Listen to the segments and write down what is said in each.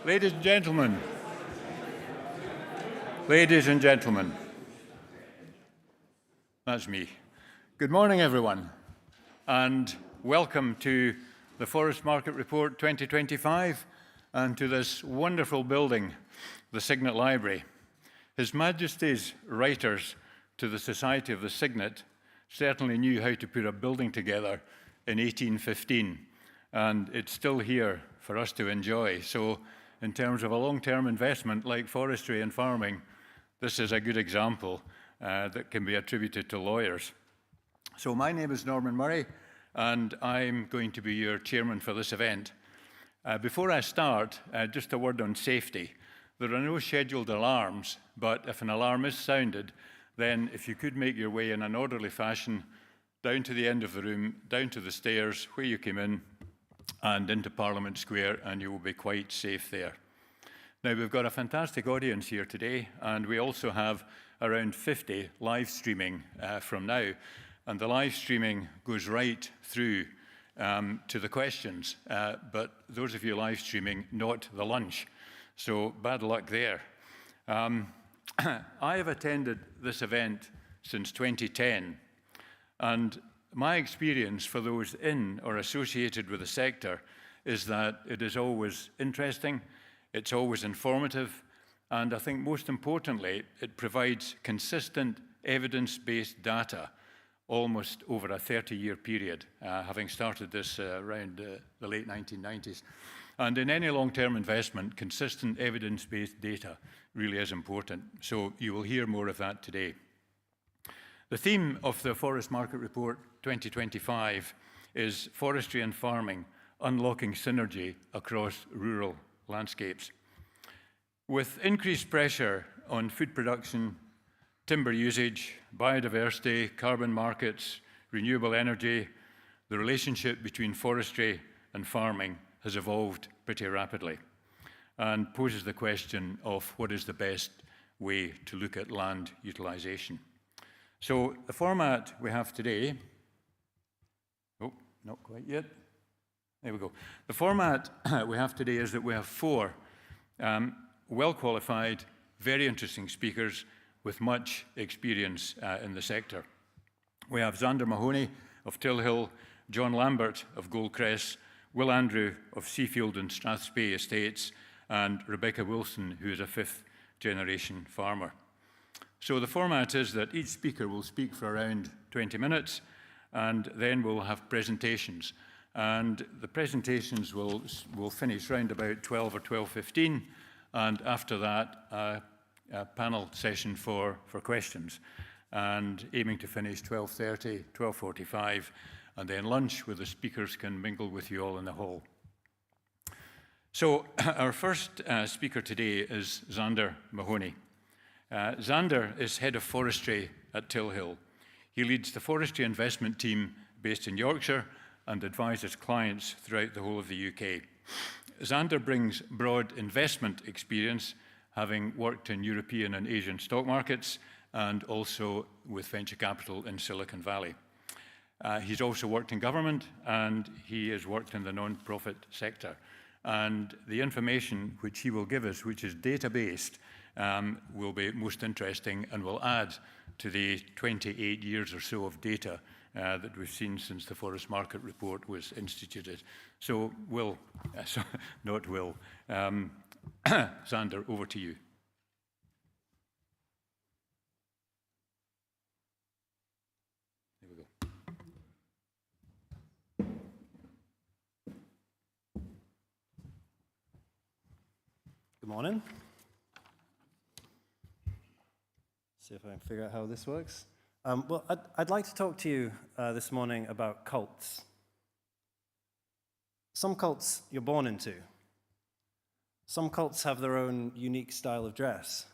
Ladies and gentlemen, ladies and gentlemen, that's me. Good morning, everyone, and welcome to the Forest Market Report 2025 and to this wonderful building, the Signet Library. His Majesty's writers to the Society of the Signet certainly knew how to put a building together in 1815, and it's still here for us to enjoy. So in terms of a long-term investment like forestry and farming, this is a good example that can be attributed to lawyers. So my name is Norman Murray, and I'm going to be your chairman for this event. Before I start, just a word on safety. There are no scheduled alarms, but if an alarm is sounded, then if you could make your way in an orderly fashion down to the end of the room, down to the stairs where you came in, and into Parliament Square, and you will be quite safe there. Now, we've got a fantastic audience here today, and we also have around 50 live streaming from now, and the live streaming goes right through to the questions, but those of you live streaming, not the lunch, so bad luck there. I have attended this event since 2010, and my experience for those in or associated with the sector is that it is always interesting, it's always informative, and I think most importantly, it provides consistent evidence-based data almost over a 30-year period, having started this around the late 1990s. And in any long-term investment, consistent evidence-based data really is important. So you will hear more of that today. The theme of the Forest Market Report 2025 is Forestry and Farming, Unlocking Synergy Across Rural Landscapes. With increased pressure on food production, timber usage, biodiversity, carbon markets, renewable energy, the relationship between forestry and farming has evolved pretty rapidly and poses the question of what is the best way to look at land utilisation. So the format we have today, oh, not quite yet. There we go. The format we have today is that we have four well-qualified, very interesting speakers with much experience in the sector. We have Xander Mahony of Tilhill, John Lambert of Goldcrest, Will Andrew of Seafield and Strathspey estates, and Rebecca Wilson, who is a fifth-generation farmer. So the format is that each speaker will speak for around 20 minutes, and then we'll have presentations. And the presentations will finish around about 12 or 12:15, and after that, a panel session for questions, and aiming to finish 12:30, 12:45, and then lunch where the speakers can mingle with you all in the hall. So our first speaker today is Xander Mahony. Xander is head of forestry at Tilhill. He leads the forestry investment team based in Yorkshire and advises clients throughout the whole of the UK. Xander brings broad investment experience, having worked in European and Asian stock markets and also with venture capital in Silicon Valley. He's also worked in government, and he has worked in the non-profit sector. And the information which he will give us, which is data-based, will be most interesting and will add to the 28 years or so of data that we've seen since the Forest Market Report was instituted. So Will, not Will, Xander, over to you. There we go. Good morning. See if I can figure out how this works. Well, I'd like to talk to you this morning about cults. Some cults you're born into. Some cults have their own unique style of dress.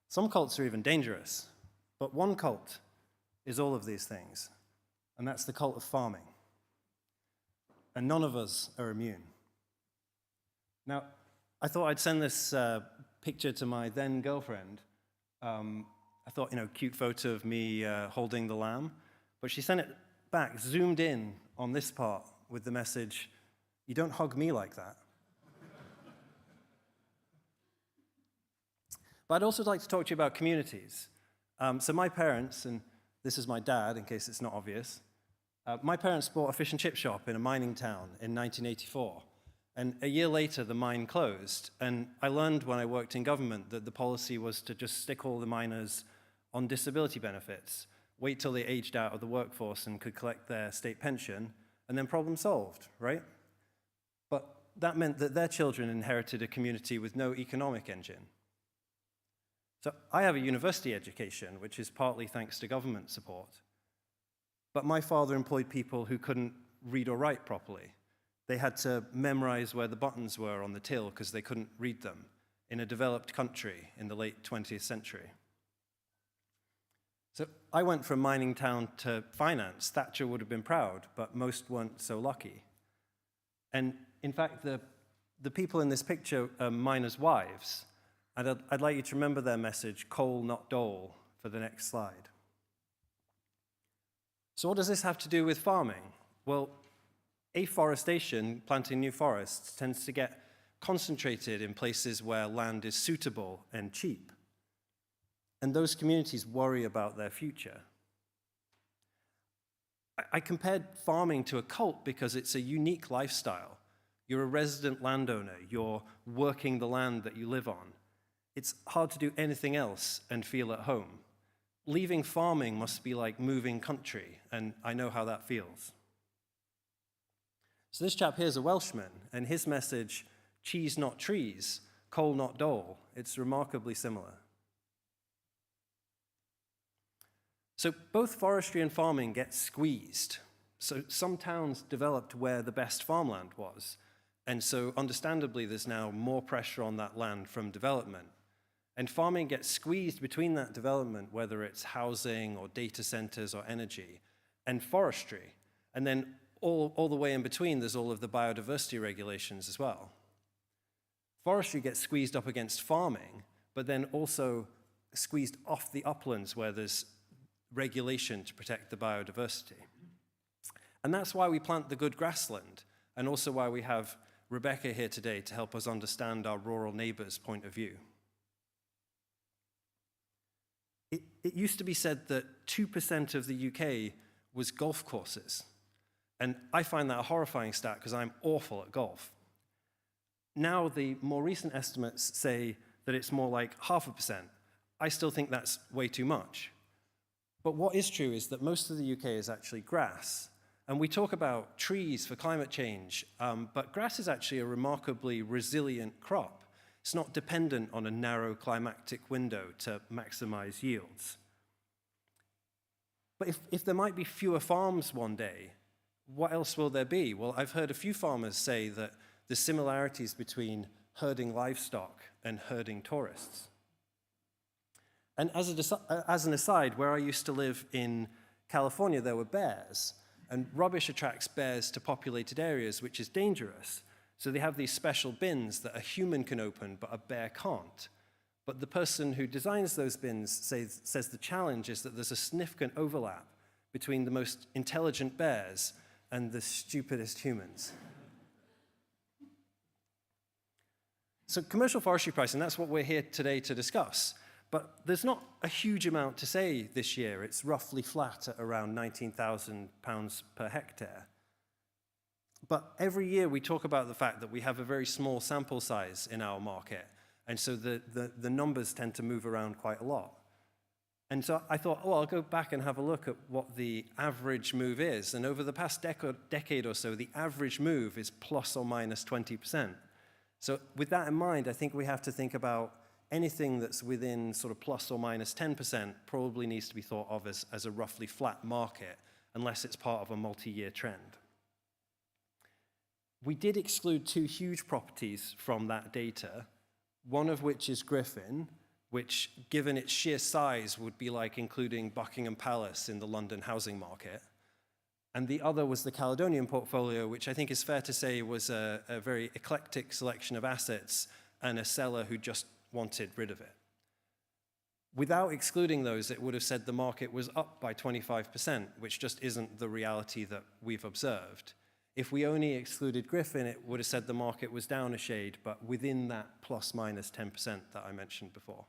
Some cults are even dangerous. But one cult is all of these things, and that's the cult of farming. And none of us are immune. Now, I thought I'd send this picture to my then girlfriend. I thought, cute photo of me holding the lamb. But she sent it back, zoomed in on this part with the message, "You don't hug me like that." But I'd also like to talk to you about communities. So my parents, and this is my dad, in case it's not obvious, my parents bought a fish and chip shop in a mining town in 1984. And a year later, the mine closed. And I learned when I worked in government that the policy was to just stick all the miners on disability benefits, wait till they aged out of the workforce and could collect their state pension, and then problem solved, right? But that meant that their children inherited a community with no economic engine. So I have a university education, which is partly thanks to government support. But my father employed people who couldn't read or write properly. They had to memorize where the buttons were on the till because they couldn't read them in a developed country in the late 20th century. So I went from mining town to finance. Thatcher would have been proud, but most weren't so lucky. And in fact, the people in this picture are miners' wives. And I'd like you to remember their message, coal, not dole, for the next slide. So what does this have to do with farming? Well, afforestation, planting new forests, tends to get concentrated in places where land is suitable and cheap. And those communities worry about their future. I compared farming to a cult because it's a unique lifestyle. You're a resident landowner. You're working the land that you live on. It's hard to do anything else and feel at home. Leaving farming must be like moving country, and I know how that feels. So this chap here is a Welshman, and his message, cheese not trees, coal not dole, it's remarkably similar. So both forestry and farming get squeezed. So some towns developed where the best farmland was, and so understandably there's now more pressure on that land from development. And farming gets squeezed between that development, whether it's housing or data centers or energy, and forestry. And then all the way in between, there's all of the biodiversity regulations as well. Forestry gets squeezed up against farming, but then also squeezed off the uplands where there's regulation to protect the biodiversity. And that's why we plant the good grassland, and also why we have Rebecca here today to help us understand our rural neighbors' point of view. It used to be said that 2% of the UK was golf courses. And I find that a horrifying stat because I'm awful at golf. Now the more recent estimates say that it's more like 0.5%. I still think that's way too much. But what is true is that most of the UK is actually grass. And we talk about trees for climate change, but grass is actually a remarkably resilient crop. It's not dependent on a narrow climactic window to maximize yields. But if there might be fewer farms one day, what else will there be? Well, I've heard a few farmers say that the similarities between herding livestock and herding tourists. And as an aside, where I used to live in California, there were bears. And rubbish attracts bears to populated areas, which is dangerous. So they have these special bins that a human can open, but a bear can't. But the person who designs those bins says the challenge is that there's a significant overlap between the most intelligent bears and the stupidest humans. So commercial forestry pricing, that's what we're here today to discuss. But there's not a huge amount to say this year. It's roughly flat at around £19,000 per hectare. But every year we talk about the fact that we have a very small sample size in our market. And so the numbers tend to move around quite a lot. And so I thought, oh, I'll go back and have a look at what the average move is. And over the past decade or so, the average move is plus or minus 20%. So with that in mind, I think we have to think about anything that's within sort of plus or minus 10% probably needs to be thought of as a roughly flat market, unless it's part of a multi-year trend. We did exclude two huge properties from that data, one of which is Griffin, which, given its sheer size, would be like including Buckingham Palace in the London housing market. And the other was the Caledonian portfolio, which I think is fair to say was a very eclectic selection of assets and a seller who just wanted rid of it. Without excluding those, it would have said the market was up by 25%, which just isn't the reality that we've observed. If we only excluded Griffin, it would have said the market was down a shade, but within that plus minus 10% that I mentioned before.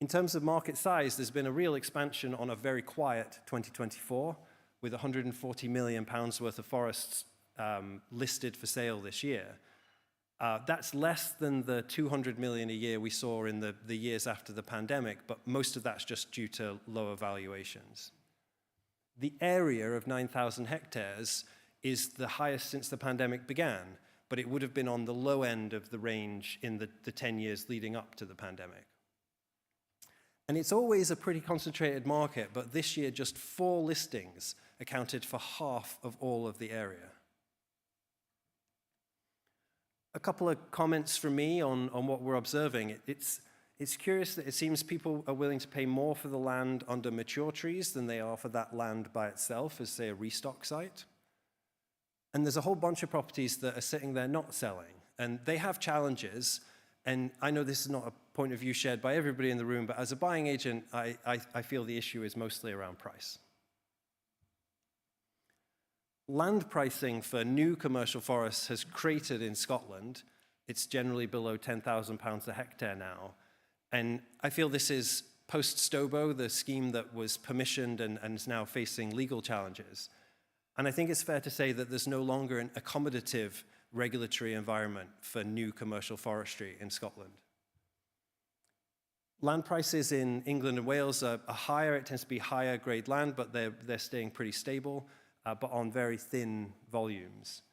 In terms of market size, there's been a real expansion on a very quiet 2024, with £140 million worth of forests listed for sale this year. That's less than the 200 million a year we saw in the years after the pandemic, but most of that's just due to lower valuations. The area of 9,000 hectares is the highest since the pandemic began, but it would have been on the low end of the range in the 10 years leading up to the pandemic. And it's always a pretty concentrated market, but this year just 4 listings accounted for half of all of the area. A couple of comments from me on what we're observing. It's curious that it seems people are willing to pay more for the land under mature trees than they are for that land by itself as, say, a restock site. And there's a whole bunch of properties that are sitting there not selling, and they have challenges. And I know this is not a point of view shared by everybody in the room, but as a buying agent, I feel the issue is mostly around price. Land pricing for new commercial forests has cratered in Scotland. It's generally below £10,000 a hectare now. And I feel this is post-Stobo, the scheme that was permissioned and is now facing legal challenges. And I think it's fair to say that there's no longer an accommodative regulatory environment for new commercial forestry in Scotland. Land prices in England and Wales are higher. It tends to be higher grade land, but they're staying pretty stable, but on very thin volumes.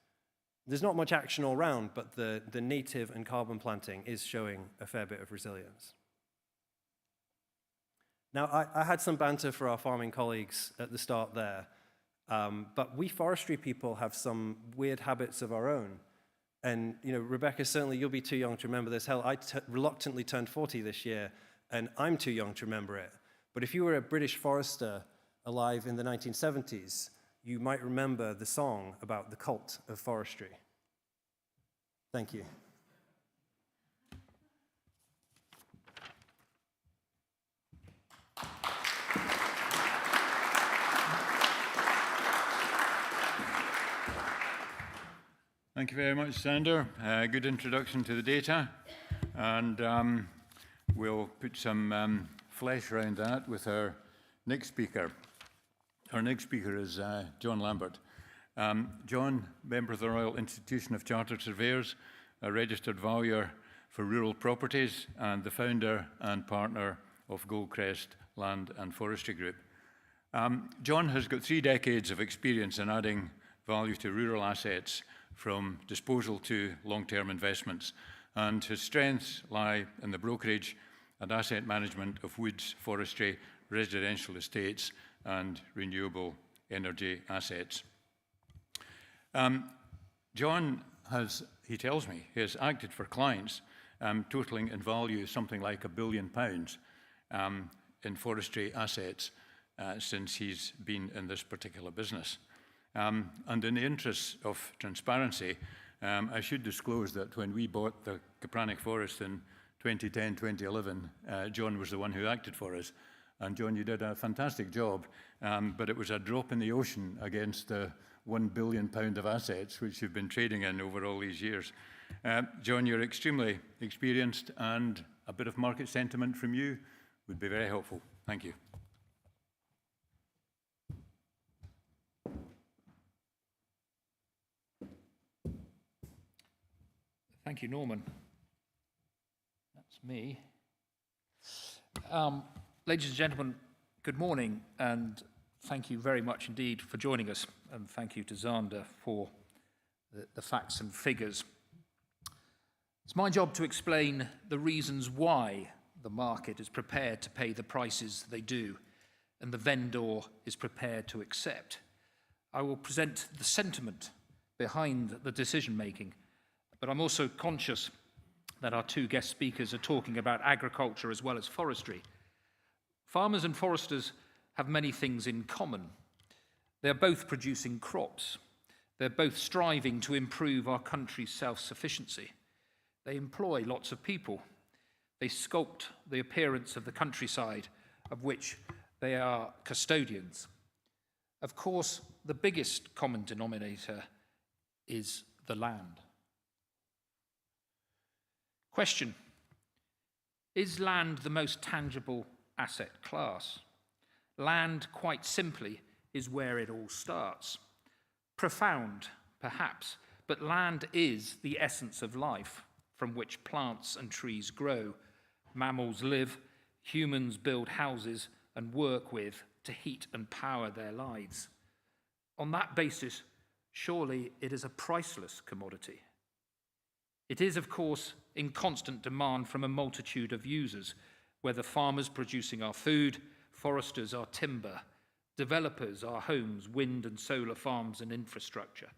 There's not much action all around, but the native and carbon planting is showing a fair bit of resilience. Now, I had some banter for our farming colleagues at the start there, but we forestry people have some weird habits of our own. And, you know, Rebecca, certainly you'll be too young to remember this. Hell, I reluctantly turned 40 this year, and I'm too young to remember it. But if you were a British forester alive in the 1970s, you might remember the song about the cult of forestry. Thank you. Thank you very much, Xander. Good introduction to the data. And we'll put some flesh around that with our next speaker. Our next speaker is John Lambert. John, member of the Royal Institution of Chartered Surveyors, a registered valuer for rural properties, and the founder and partner of Goldcrest Land and Forestry Group. John has got 3 decades of experience in adding value to rural assets from disposal to long-term investments, and his strengths lie in the brokerage and asset management of woods, forestry, residential estates, and renewable energy assets. John has, he tells me, he has acted for clients totaling in value something like £1 billion in forestry assets since he's been in this particular business. And in the interests of transparency, I should disclose that when we bought the Capranic Forest in 2010, 2011, John was the one who acted for us. And John, you did a fantastic job, but it was a drop in the ocean against the £1 billion of assets which you've been trading in over all these years. John, you're extremely experienced, and a bit of market sentiment from you would be very helpful. Thank you. Thank you, Norman. That's me. Ladies and gentlemen, good morning, and thank you very much indeed for joining us, and thank you to Xander for the facts and figures. It's my job to explain the reasons why the market is prepared to pay the prices they do, and the vendor is prepared to accept. I will present the sentiment behind the decision-making, but I'm also conscious that our 2 guest speakers are talking about agriculture as well as forestry. Farmers and foresters have many things in common. They're both producing crops. They're both striving to improve our country's self-sufficiency. They employ lots of people. They sculpt the appearance of the countryside, of which they are custodians. Of course, the biggest common denominator is the land. Question: Is land the most tangible asset class? Land, quite simply, is where it all starts. Profound, perhaps, but land is the essence of life, from which plants and trees grow, mammals live, humans build houses and work with to heat and power their lives. On that basis, surely it is a priceless commodity. It is, of course, in constant demand from a multitude of users, whether farmers producing our food, foresters our timber, developers our homes, wind and solar farms and infrastructure,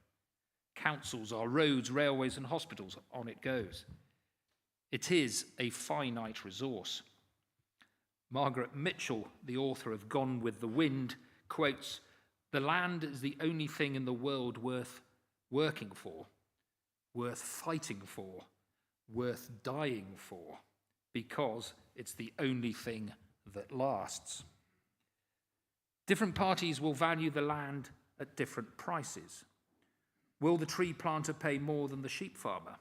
councils our roads, railways and hospitals, on it goes. It is a finite resource. Margaret Mitchell, the author of Gone with the Wind, quotes, "The land is the only thing in the world worth working for, worth fighting for, worth dying for, because it's the only thing that lasts." Different parties will value the land at different prices. Will the tree planter pay more than the sheep farmer?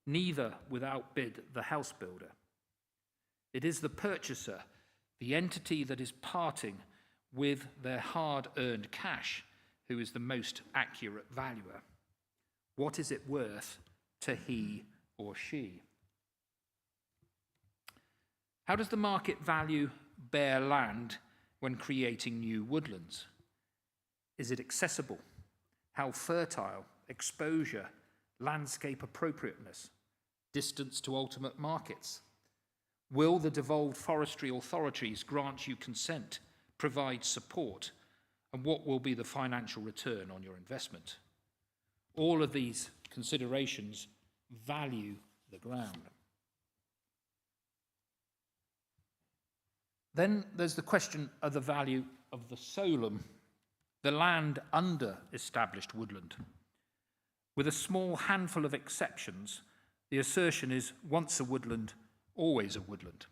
Neither would outbid the house builder. It is the purchaser, the entity that is parting with their hard-earned cash, who is the most accurate valuer. What is it worth to he or she? How does the market value bare land when creating new woodlands? Is it accessible? How fertile? Exposure? Landscape appropriateness? Distance to ultimate markets? Will the devolved forestry authorities grant you consent, provide support, and what will be the financial return on your investment? All of these considerations value the ground. Then there's the question of the value of the solum, the land under established woodland. With a small handful of exceptions, the assertion is once a woodland, always a woodland.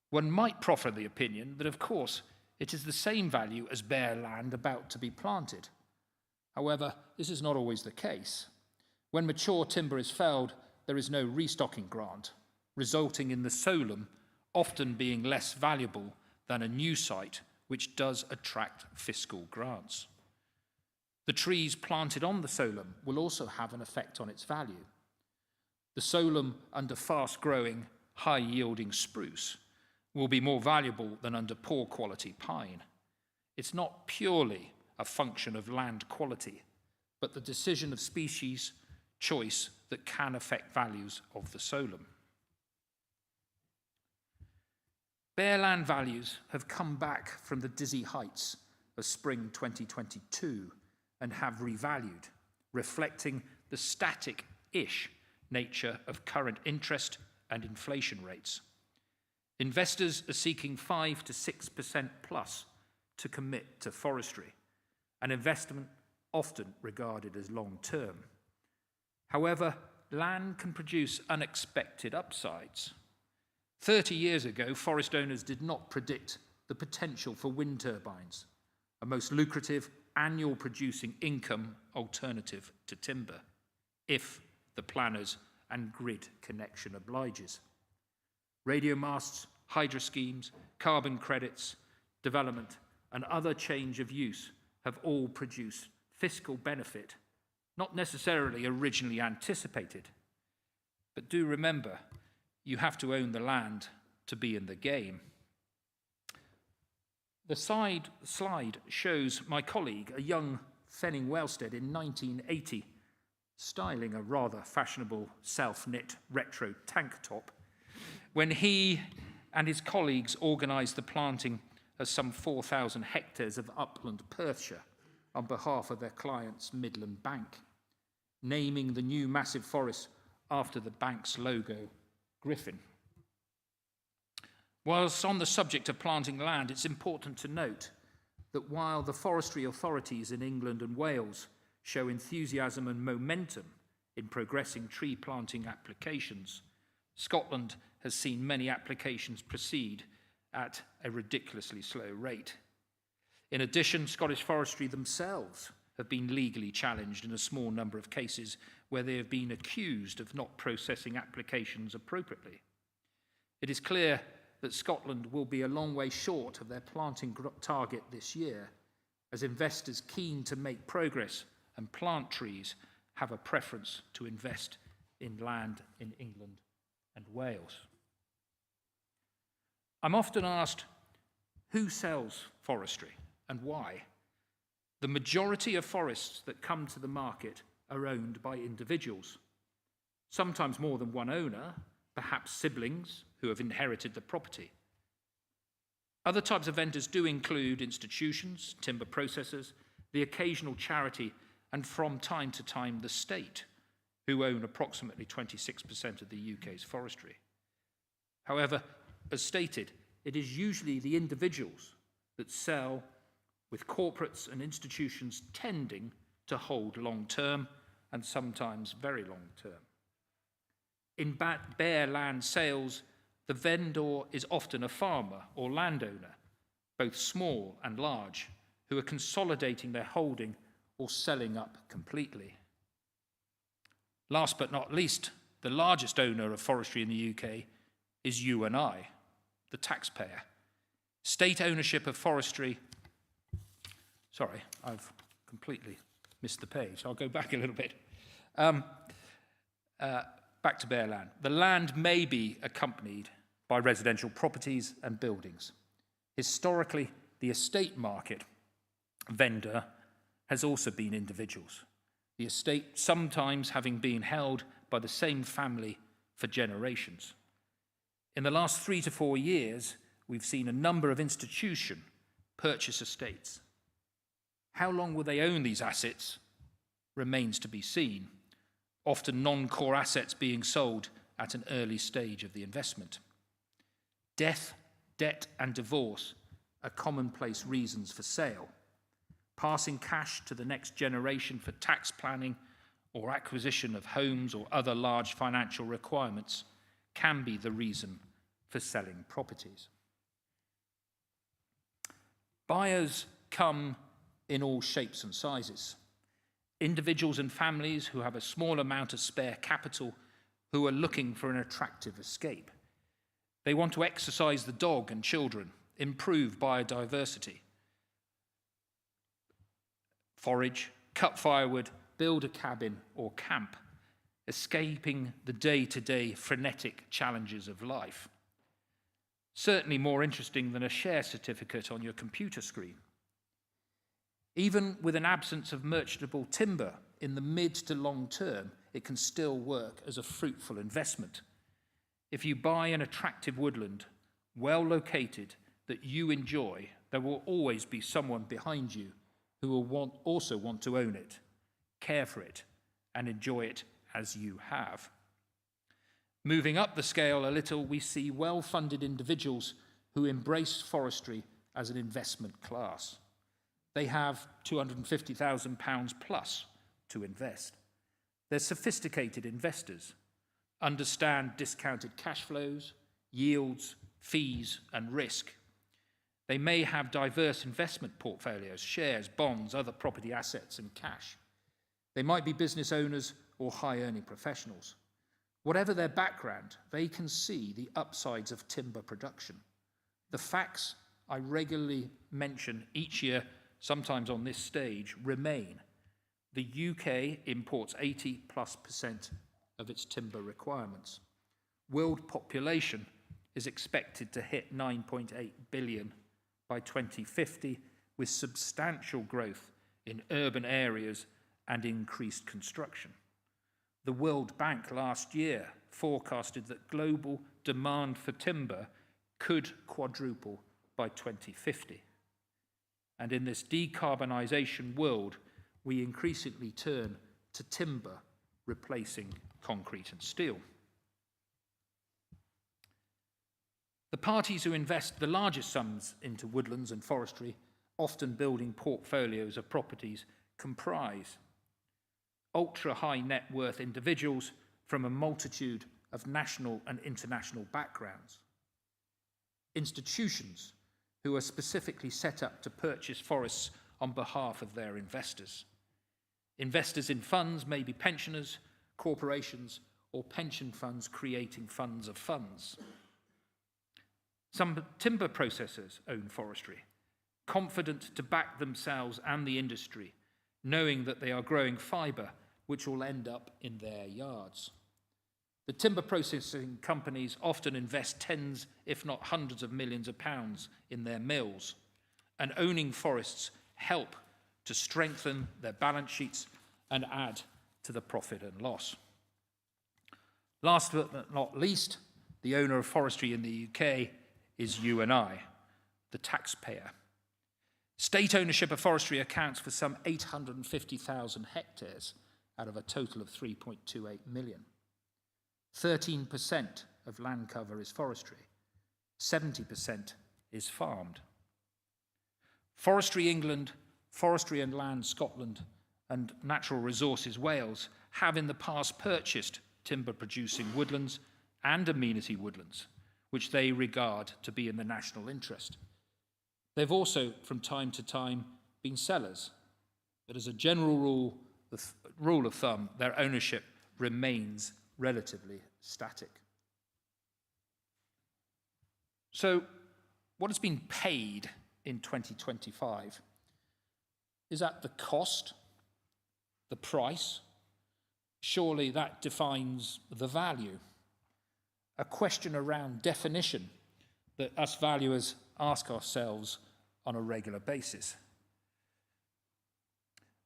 One might proffer the opinion that, of course, it is the same value as bare land about to be planted. However, this is not always the case. When mature timber is felled, there is no restocking grant, resulting in the solum often being less valuable than a new site, which does attract fiscal grants. The trees planted on the solum will also have an effect on its value. The solum under fast-growing, high-yielding spruce will be more valuable than under poor-quality pine. It's not purely a function of land quality, but the decision of species choice that can affect values of the solum. Bare land values have come back from the dizzy heights of spring 2022 and have revalued, reflecting the static-ish nature of current interest and inflation rates. Investors are seeking 5 to 6% plus to commit to forestry, an investment often regarded as long-term. However, land can produce unexpected upsides. 30 years ago, forest owners did not predict the potential for wind turbines, a most lucrative annual producing income alternative to timber, if the planners and grid connection obliges. Radio masts, hydro schemes, carbon credits, development, and other change of use have all produced fiscal benefit, not necessarily originally anticipated. But do remember, you have to own the land to be in the game. The slide shows my colleague, a young Fenning Wellstead in 1980, styling a rather fashionable self-knit retro tank top, when he and his colleagues organised the planting of some 4,000 hectares of upland Perthshire on behalf of their client's Midland Bank, naming the new massive forest after the bank's logo, Griffin. Whilst on the subject of planting land, it's important to note that while the forestry authorities in England and Wales show enthusiasm and momentum in progressing tree planting applications, Scotland has seen many applications proceed at a ridiculously slow rate. In addition, Scottish Forestry themselves have been legally challenged in a small number of cases where they have been accused of not processing applications appropriately. It is clear that Scotland will be a long way short of their planting target this year, as investors keen to make progress and plant trees have a preference to invest in land in England and Wales. I'm often asked, who sells forestry and why? The majority of forests that come to the market are owned by individuals, sometimes more than one owner, perhaps siblings who have inherited the property. Other types of vendors do include institutions, timber processors, the occasional charity, and from time to time the state, who own approximately 26% of the UK's forestry. However, as stated, it is usually the individuals that sell, with corporates and institutions tending to hold long-term and sometimes very long-term. In bare land sales, the vendor is often a farmer or landowner, both small and large, who are consolidating their holding or selling up completely. Last but not least, the largest owner of forestry in the UK is you and I, the taxpayer. State ownership of forestry, sorry, I've completely missed the page. I'll go back a little bit. Back to bare land. The land may be accompanied by residential properties and buildings. Historically, the estate market vendor has also been individuals, the estate sometimes having been held by the same family for generations. In the last 3 to 4 years, we've seen a number of institutions purchase estates. How long will they own these assets remains to be seen, often non-core assets being sold at an early stage of the investment. Death, debt, and divorce are commonplace reasons for sale. Passing cash to the next generation for tax planning or acquisition of homes or other large financial requirements can be the reason for selling properties. Buyers come in all shapes and sizes. Individuals and families who have a small amount of spare capital who are looking for an attractive escape. They want to exercise the dog and children, improve biodiversity, forage, cut firewood, build a cabin or camp, escaping the day-to-day frenetic challenges of life. Certainly more interesting than a share certificate on your computer screen. Even with an absence of merchantable timber in the mid to long term, it can still work as a fruitful investment. If you buy an attractive woodland, well located, that you enjoy, there will always be someone behind you who will also want to own it, care for it, and enjoy it as you have. Moving up the scale a little, we see well-funded individuals who embrace forestry as an investment class. They have £250,000 plus to invest. They're sophisticated investors, understand discounted cash flows, yields, fees, and risk. They may have diverse investment portfolios, shares, bonds, other property assets, and cash. They might be business owners or high-earning professionals. Whatever their background, they can see the upsides of timber production. The facts I regularly mention each year, sometimes on this stage, remain. The UK imports 80+% of its timber requirements. World population is expected to hit 9.8 billion by 2050, with substantial growth in urban areas and increased construction. The World Bank last year forecasted that global demand for timber could quadruple by 2050. And in this decarbonisation world, we increasingly turn to timber replacing concrete and steel. The parties who invest the largest sums into woodlands and forestry, often building portfolios of properties, comprise ultra-high net worth individuals from a multitude of national and international backgrounds, institutions who are specifically set up to purchase forests on behalf of their investors. Investors in funds may be pensioners, corporations, or pension funds creating funds of funds. Some timber processors own forestry, confident to back themselves and the industry, knowing that they are growing fibre which will end up in their yards. The timber processing companies often invest tens, if not hundreds of millions of pounds in their mills, and owning forests help to strengthen their balance sheets and add to the profit and loss. Last but not least, the owner of forestry in the UK is you and I, the taxpayer. State ownership of forestry accounts for some 850,000 hectares out of a total of 3.28 million. 13% of land cover is forestry. 70% is farmed. Forestry England, Forestry and Land Scotland, and Natural Resources Wales have in the past purchased timber-producing woodlands and amenity woodlands, which they regard to be in the national interest. They've also, from time to time, been sellers, but as a general rule of thumb, their ownership remains relatively static. So, what has been paid in 2025? Is that the cost, the price? Surely that defines the value. A question around definition that us valuers ask ourselves on a regular basis.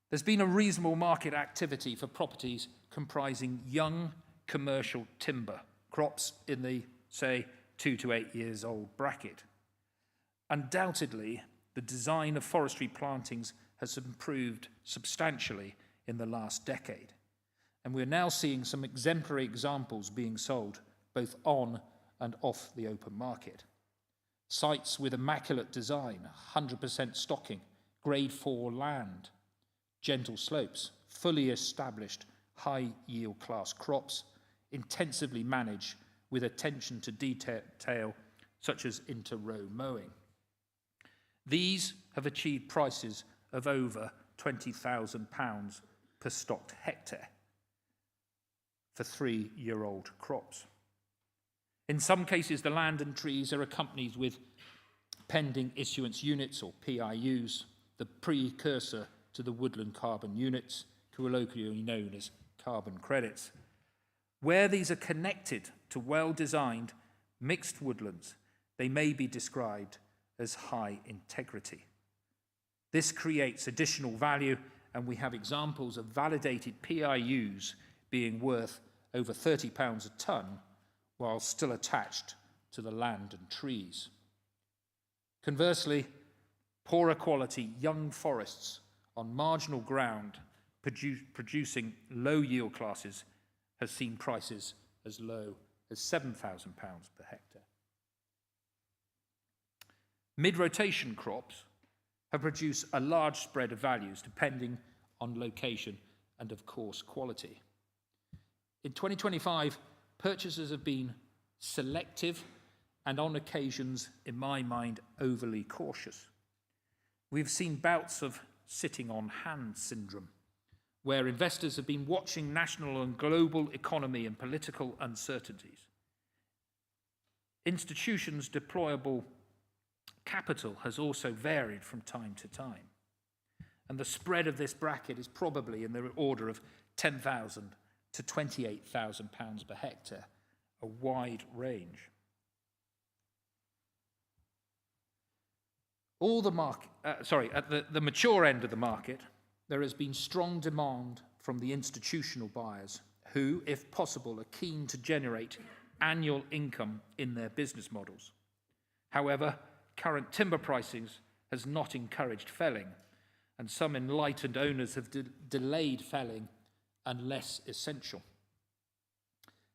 There's been a reasonable market activity for properties comprising young commercial timber, crops in the, say, 2 to 8 years old bracket. Undoubtedly, the design of forestry plantings has improved substantially in the last decade, and we're now seeing some exemplary examples being sold both on and off the open market. Sites with immaculate design, 100% stocking, grade 4 land, gentle slopes, fully established high yield class crops, intensively managed with attention to detail such as inter-row mowing. These have achieved prices of over £20,000 per stocked hectare for 3-year-old crops. In some cases, the land and trees are accompanied with pending issuance units, or PIUs, the precursor to the woodland carbon units, colloquially known as carbon credits. Where these are connected to well-designed mixed woodlands, they may be described as high integrity. This creates additional value, and we have examples of validated PIUs being worth over £30 a tonne while still attached to the land and trees. Conversely, poorer quality young forests on marginal ground producing low yield classes has seen prices as low as £7,000 per hectare. Mid-rotation crops have produced a large spread of values depending on location and, of course, quality. In 2025, purchasers have been selective and on occasions, in my mind, overly cautious. We've seen bouts of sitting on hands syndrome, where investors have been watching national and global economy and political uncertainties. Institutions' deployable capital has also varied from time to time, and the spread of this bracket is probably in the order of £10,000 to £28,000 per hectare, a wide range. At the mature end of the market, there has been strong demand from the institutional buyers who, if possible, are keen to generate annual income in their business models. However, current timber pricing has not encouraged felling, and some enlightened owners have delayed felling unless essential.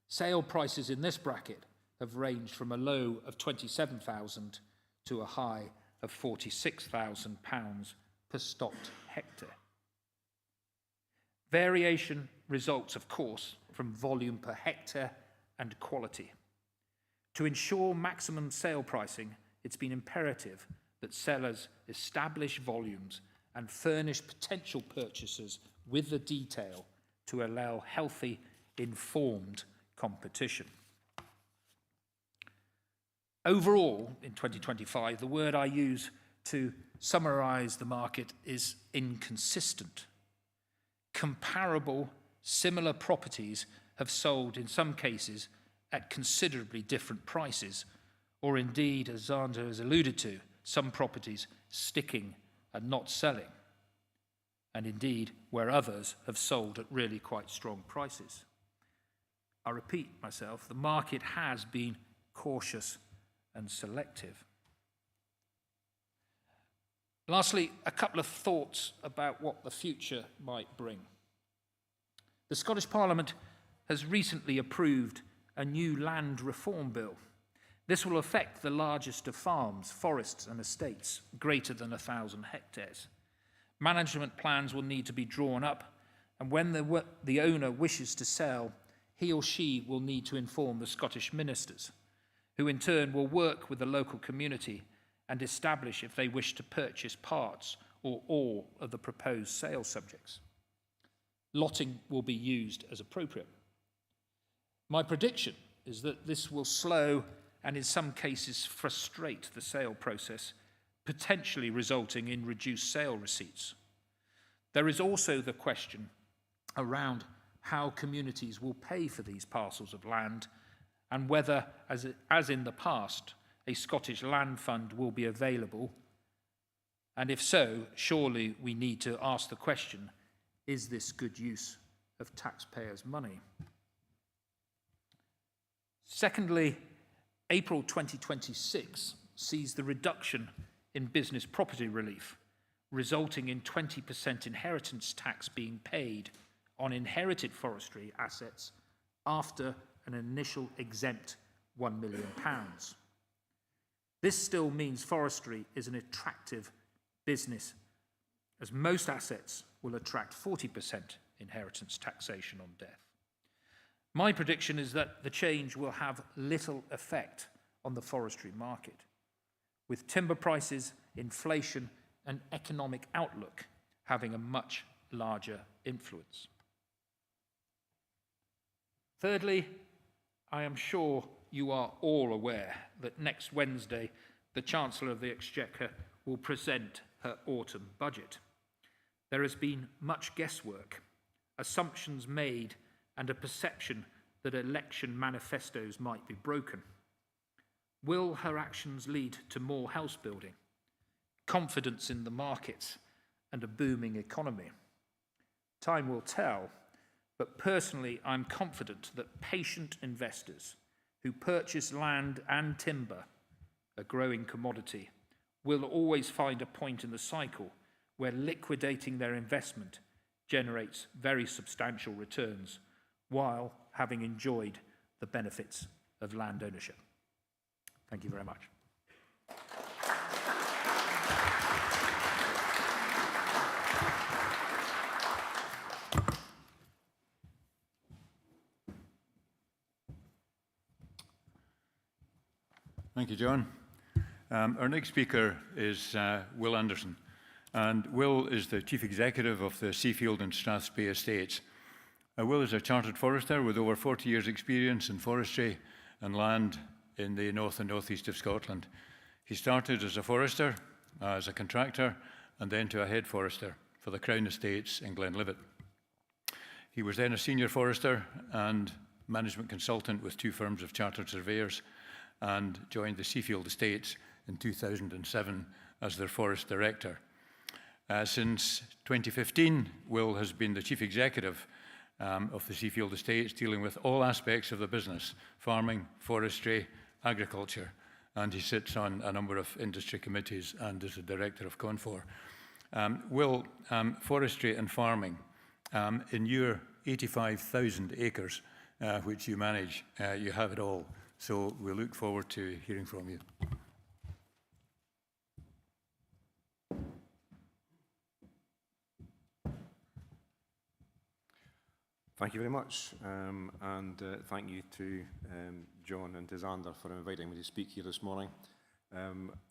Sale prices in this bracket have ranged from a low of £27,000 to a high of £46,000 per stocked hectare. Variation results, of course, from volume per hectare and quality. To ensure maximum sale pricing, it's been imperative that sellers establish volumes and furnish potential purchasers with the detail to allow healthy, informed competition. Overall, in 2025, the word I use to summarise the market is inconsistent. Comparable, similar properties have sold in some cases at considerably different prices, or indeed, as Xander has alluded to, some properties sticking and not selling, and indeed where others have sold at really quite strong prices. I repeat myself, the market has been cautious and selective. Lastly, a couple of thoughts about what the future might bring. The Scottish Parliament has recently approved a new land reform bill. This will affect the largest of farms, forests and estates, greater than 1,000 hectares. Management plans will need to be drawn up, and when the owner wishes to sell, he or she will need to inform the Scottish ministers, who in turn will work with the local community and establish if they wish to purchase parts or all of the proposed sale subjects. Lotting will be used as appropriate. My prediction is that this will slow and in some cases frustrate the sale process, potentially resulting in reduced sale receipts. There is also the question around how communities will pay for these parcels of land and whether, as in the past, a Scottish land fund will be available. And if so, surely we need to ask the question, is this good use of taxpayers' money? Secondly, April 2026 sees the reduction in business property relief, resulting in 20% inheritance tax being paid on inherited forestry assets after an initial exempt £1 million. This still means forestry is an attractive business, as most assets will attract 40% inheritance taxation on death. My prediction is that the change will have little effect on the forestry market, with timber prices, inflation, and economic outlook having a much larger influence. Thirdly, I am sure you are all aware that next Wednesday, the Chancellor of the Exchequer will present her autumn budget. There has been much guesswork, assumptions made, and a perception that election manifestos might be broken. Will her actions lead to more house building, confidence in the markets, and a booming economy? Time will tell, but personally I'm confident that patient investors who purchase land and timber, a growing commodity, will always find a point in the cycle where liquidating their investment generates very substantial returns while having enjoyed the benefits of land ownership. Thank you very much. Thank you, John. Our next speaker is Will Anderson. And Will is the Chief Executive of the Seafield and Strathspey estates. Will is a chartered forester with over 40 years' experience in forestry and land in the north and northeast of Scotland. He started as a forester, as a contractor, and then to a head forester for the Crown Estates in Glenlivet. He was then a senior forester and management consultant with 2 firms of chartered surveyors and joined the Seafield Estates in 2007 as their forest director. Since 2015, Will has been the chief executive of the Seafield Estates, dealing with all aspects of the business: farming, forestry, agriculture, and he sits on a number of industry committees and is a director of Confor. Will, forestry and farming, in your 85,000 acres which you manage, you have it all. So we look forward to hearing from you. Thank you very much, and thank you to John and to Xander for inviting me to speak here this morning.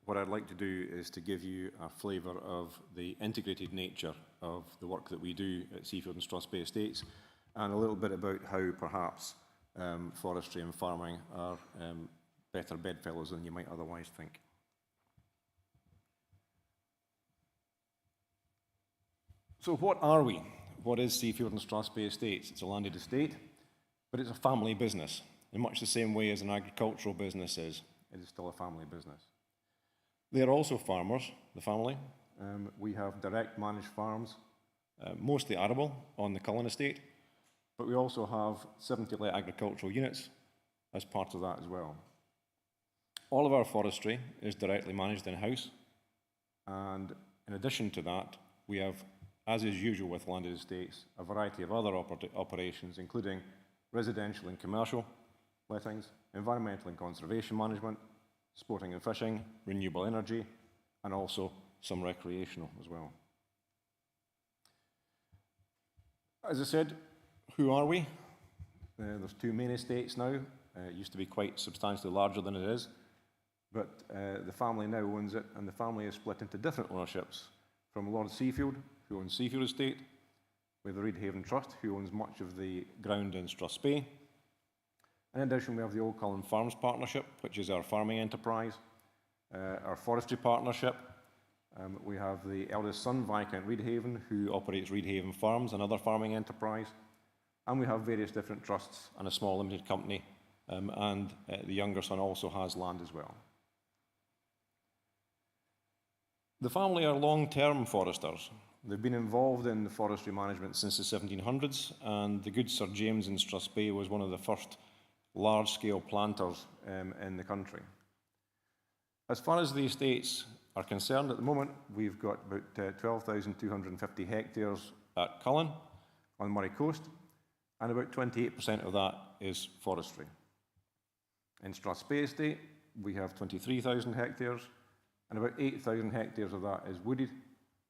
What I'd like to do is to give you a flavour of the integrated nature of the work that we do at Seafield and Strathspey Estates, and a little bit about how perhaps forestry and farming are better bedfellows than you might otherwise think. So what are we? What is Seafield and Strathspey Estates? It's a landed estate, but it's a family business. In much the same way as an agricultural business is, it is still a family business. They are also farmers, the family. We have direct managed farms, mostly arable on the Cullen estate, but we also have 70 light agricultural units as part of that as well. All of our forestry is directly managed in-house, and in addition to that, we have, as is usual with landed estates, a variety of other operations, including residential and commercial lettings, environmental and conservation management, sporting and fishing, renewable energy, and also some recreational as well. As I said, who are we? There's two main estates now. It used to be quite substantially larger than it is, but the family now owns it, and the family is split into different ownerships, from Lord Seafield, who owns Seafield Estate, with the Reedhaven Trust, who owns much of the ground in Strathspey. In addition, we have the Old Cullen Farms Partnership, which is our farming enterprise, our forestry partnership. We have the eldest son, Viscount Reedhaven, who operates Reedhaven Farms, another farming enterprise. And we have various different trusts and a small limited company, and the younger son also has land as well. The family are long-term foresters. They've been involved in the forestry management since the 1700s, and the good Sir James in Strathspey was one of the first large-scale planters in the country. As far as the estates are concerned, at the moment, we've got about 12,250 hectares at Cullen on Murray Coast, and about 28% of that is forestry. In Strathspey Estate, we have 23,000 hectares, and about 8,000 hectares of that is wooded,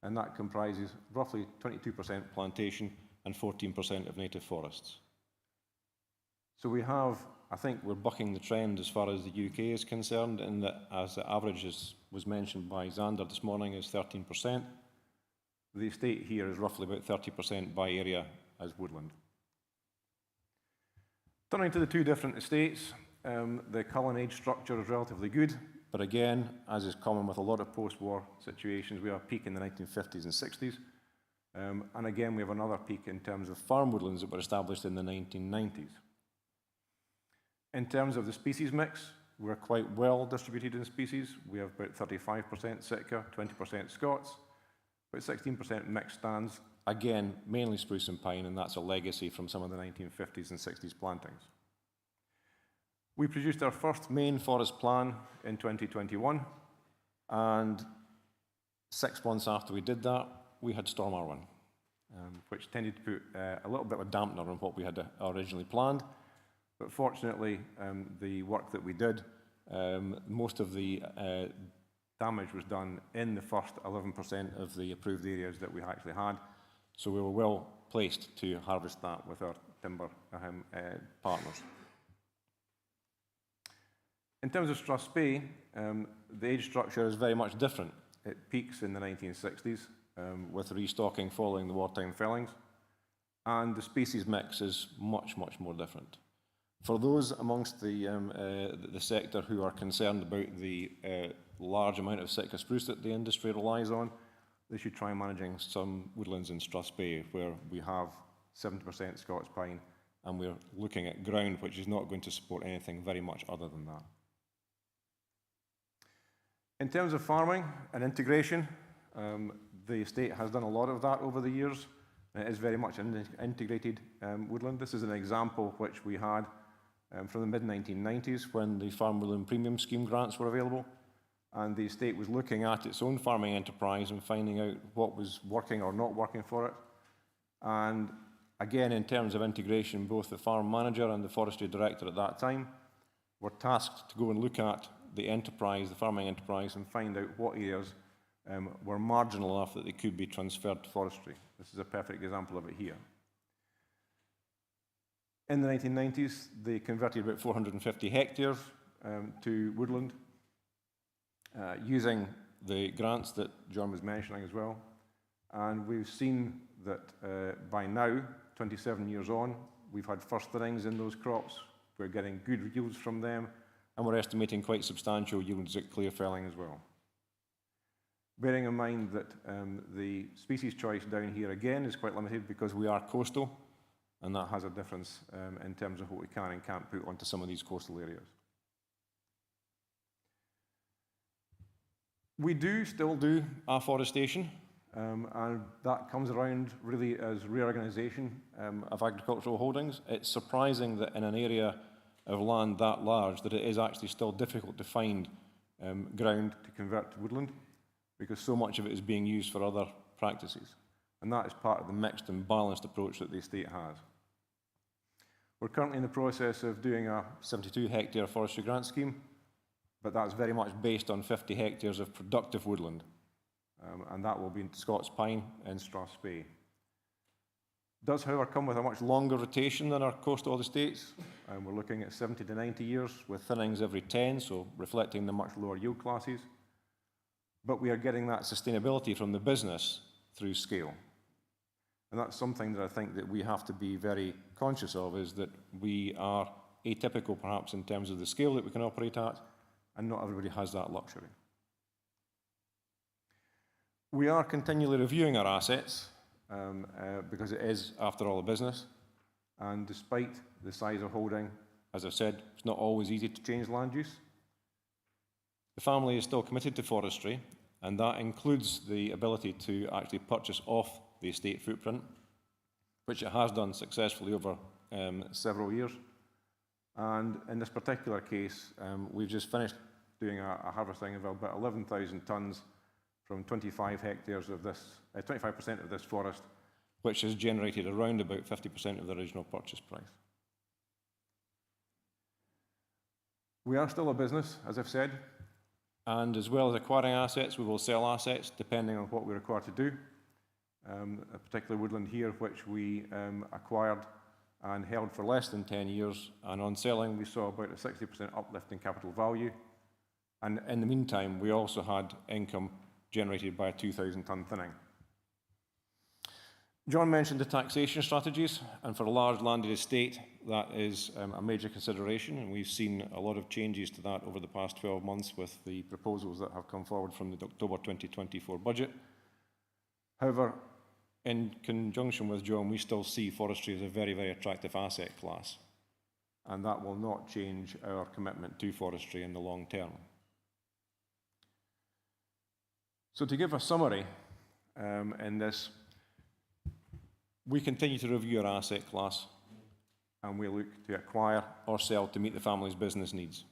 and that comprises roughly 22% plantation and 14% of native forests. So we have, I think we're bucking the trend as far as the UK is concerned, in that as the average was mentioned by Xander this morning is 13%. The estate here is roughly about 30% by area as woodland. Turning to the two different estates, the Cullen age structure is relatively good, but again, as is common with a lot of post-war situations, we have a peak in the 1950s and 60s. And again, we have another peak in terms of farm woodlands that were established in the 1990s. In terms of the species mix, we're quite well distributed in species. We have about 35% Sitka, 20% Scots, about 16% mixed stands, again, mainly spruce and pine, and that's a legacy from some of the 1950s and 60s plantings. We produced our first main forest plan in 2021, and 6 months after we did that, we had Storm Arwen, which tended to put a little bit of a dampener on what we had originally planned. But fortunately, the work that we did, most of the damage was done in the first 11% of the approved areas that we actually had. So we were well placed to harvest that with our timber partners. In terms of Strathspey, the age structure is very much different. It peaks in the 1960s with restocking following the wartime fellings, and the species mix is much, much more different. For those amongst the sector who are concerned about the large amount of Sitka spruce that the industry relies on, they should try managing some woodlands in Strathspey, where we have 70% Scots pine, and we're looking at ground which is not going to support anything very much other than that. In terms of farming and integration, the estate has done a lot of that over the years. It is very much an integrated woodland. This is an example which we had from the mid-1990s when the Farm Woodland Premium Scheme grants were available, and the estate was looking at its own farming enterprise and finding out what was working or not working for it. And again, in terms of integration, both the farm manager and the forestry director at that time were tasked to go and look at the enterprise, the farming enterprise, and find out what areas were marginal enough that they could be transferred to forestry. This is a perfect example of it here. In the 1990s, they converted about 450 hectares to woodland, using the grants that John was mentioning as well. And we've seen that by now, 27 years on, we've had first thinnings in those crops. We're getting good yields from them, and we're estimating quite substantial yields at clear felling as well. Bearing in mind that the species choice down here again is quite limited because we are coastal, and that has a difference in terms of what we can and can't put onto some of these coastal areas. We do still do afforestation, and that comes around really as reorganisation of agricultural holdings. It's surprising that in an area of land that large that it is actually still difficult to find ground to convert to woodland, because so much of it is being used for other practices. And that is part of the mixed and balanced approach that the estate has. We're currently in the process of doing a 72-hectare forestry grant scheme, but that's very much based on 50 hectares of productive woodland. And that will be in Scots pine and Strathspey. Does, however, come with a much longer rotation than our coastal estates. We're looking at 70 to 90 years with thinnings every 10, so reflecting the much lower yield classes. But we are getting that sustainability from the business through scale. And that's something that I think that we have to be very conscious of, is that we are atypical perhaps in terms of the scale that we can operate at, and not everybody has that luxury. We are continually reviewing our assets because it is, after all, a business. And despite the size of holding, as I've said, it's not always easy to change land use. The family is still committed to forestry, and that includes the ability to actually purchase off the estate footprint, which it has done successfully over several years. And in this particular case, we've just finished doing a harvesting of about 11,000 tonnes from 25 hectares of this, 25% of this forest, which has generated around about 50% of the original purchase price. We are still a business, as I've said, and as well as acquiring assets, we will sell assets depending on what we're required to do. A particular woodland here, which we acquired and held for less than 10 years, and on selling we saw about a 60% uplift in capital value. And in the meantime, we also had income generated by a 2,000 tonne thinning. John mentioned the taxation strategies, and for a large landed estate, that is a major consideration, and we've seen a lot of changes to that over the past 12 months with the proposals that have come forward from the October 2024 budget. However, in conjunction with John, we still see forestry as a very, very attractive asset class, and that will not change our commitment to forestry in the long term. So to give a summary in this, we continue to review our asset class, and we look to acquire or sell to meet the family's business needs.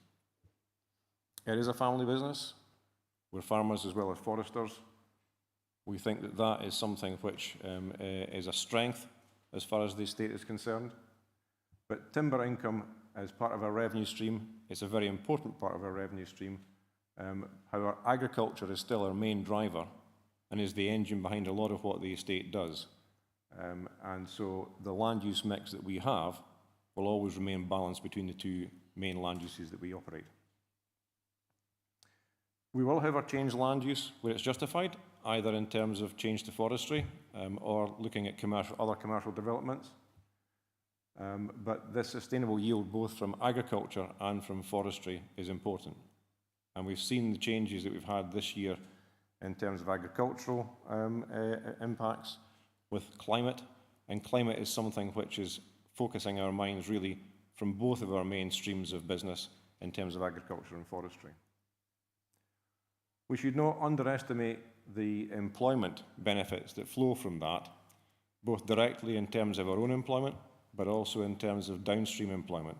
It is a family business. We're farmers as well as foresters. We think that that is something which is a strength as far as the estate is concerned. But timber income as part of our revenue stream, it's a very important part of our revenue stream. However, agriculture is still our main driver and is the engine behind a lot of what the estate does. And so the land use mix that we have will always remain balanced between the two main land uses that we operate. We will, however, change land use where it's justified, either in terms of change to forestry or looking at other commercial developments. But this sustainable yield, both from agriculture and from forestry, is important. And we've seen the changes that we've had this year in terms of agricultural impacts with climate, and climate is something which is focusing our minds really from both of our main streams of business in terms of agriculture and forestry. We should not underestimate the employment benefits that flow from that, both directly in terms of our own employment, but also in terms of downstream employment,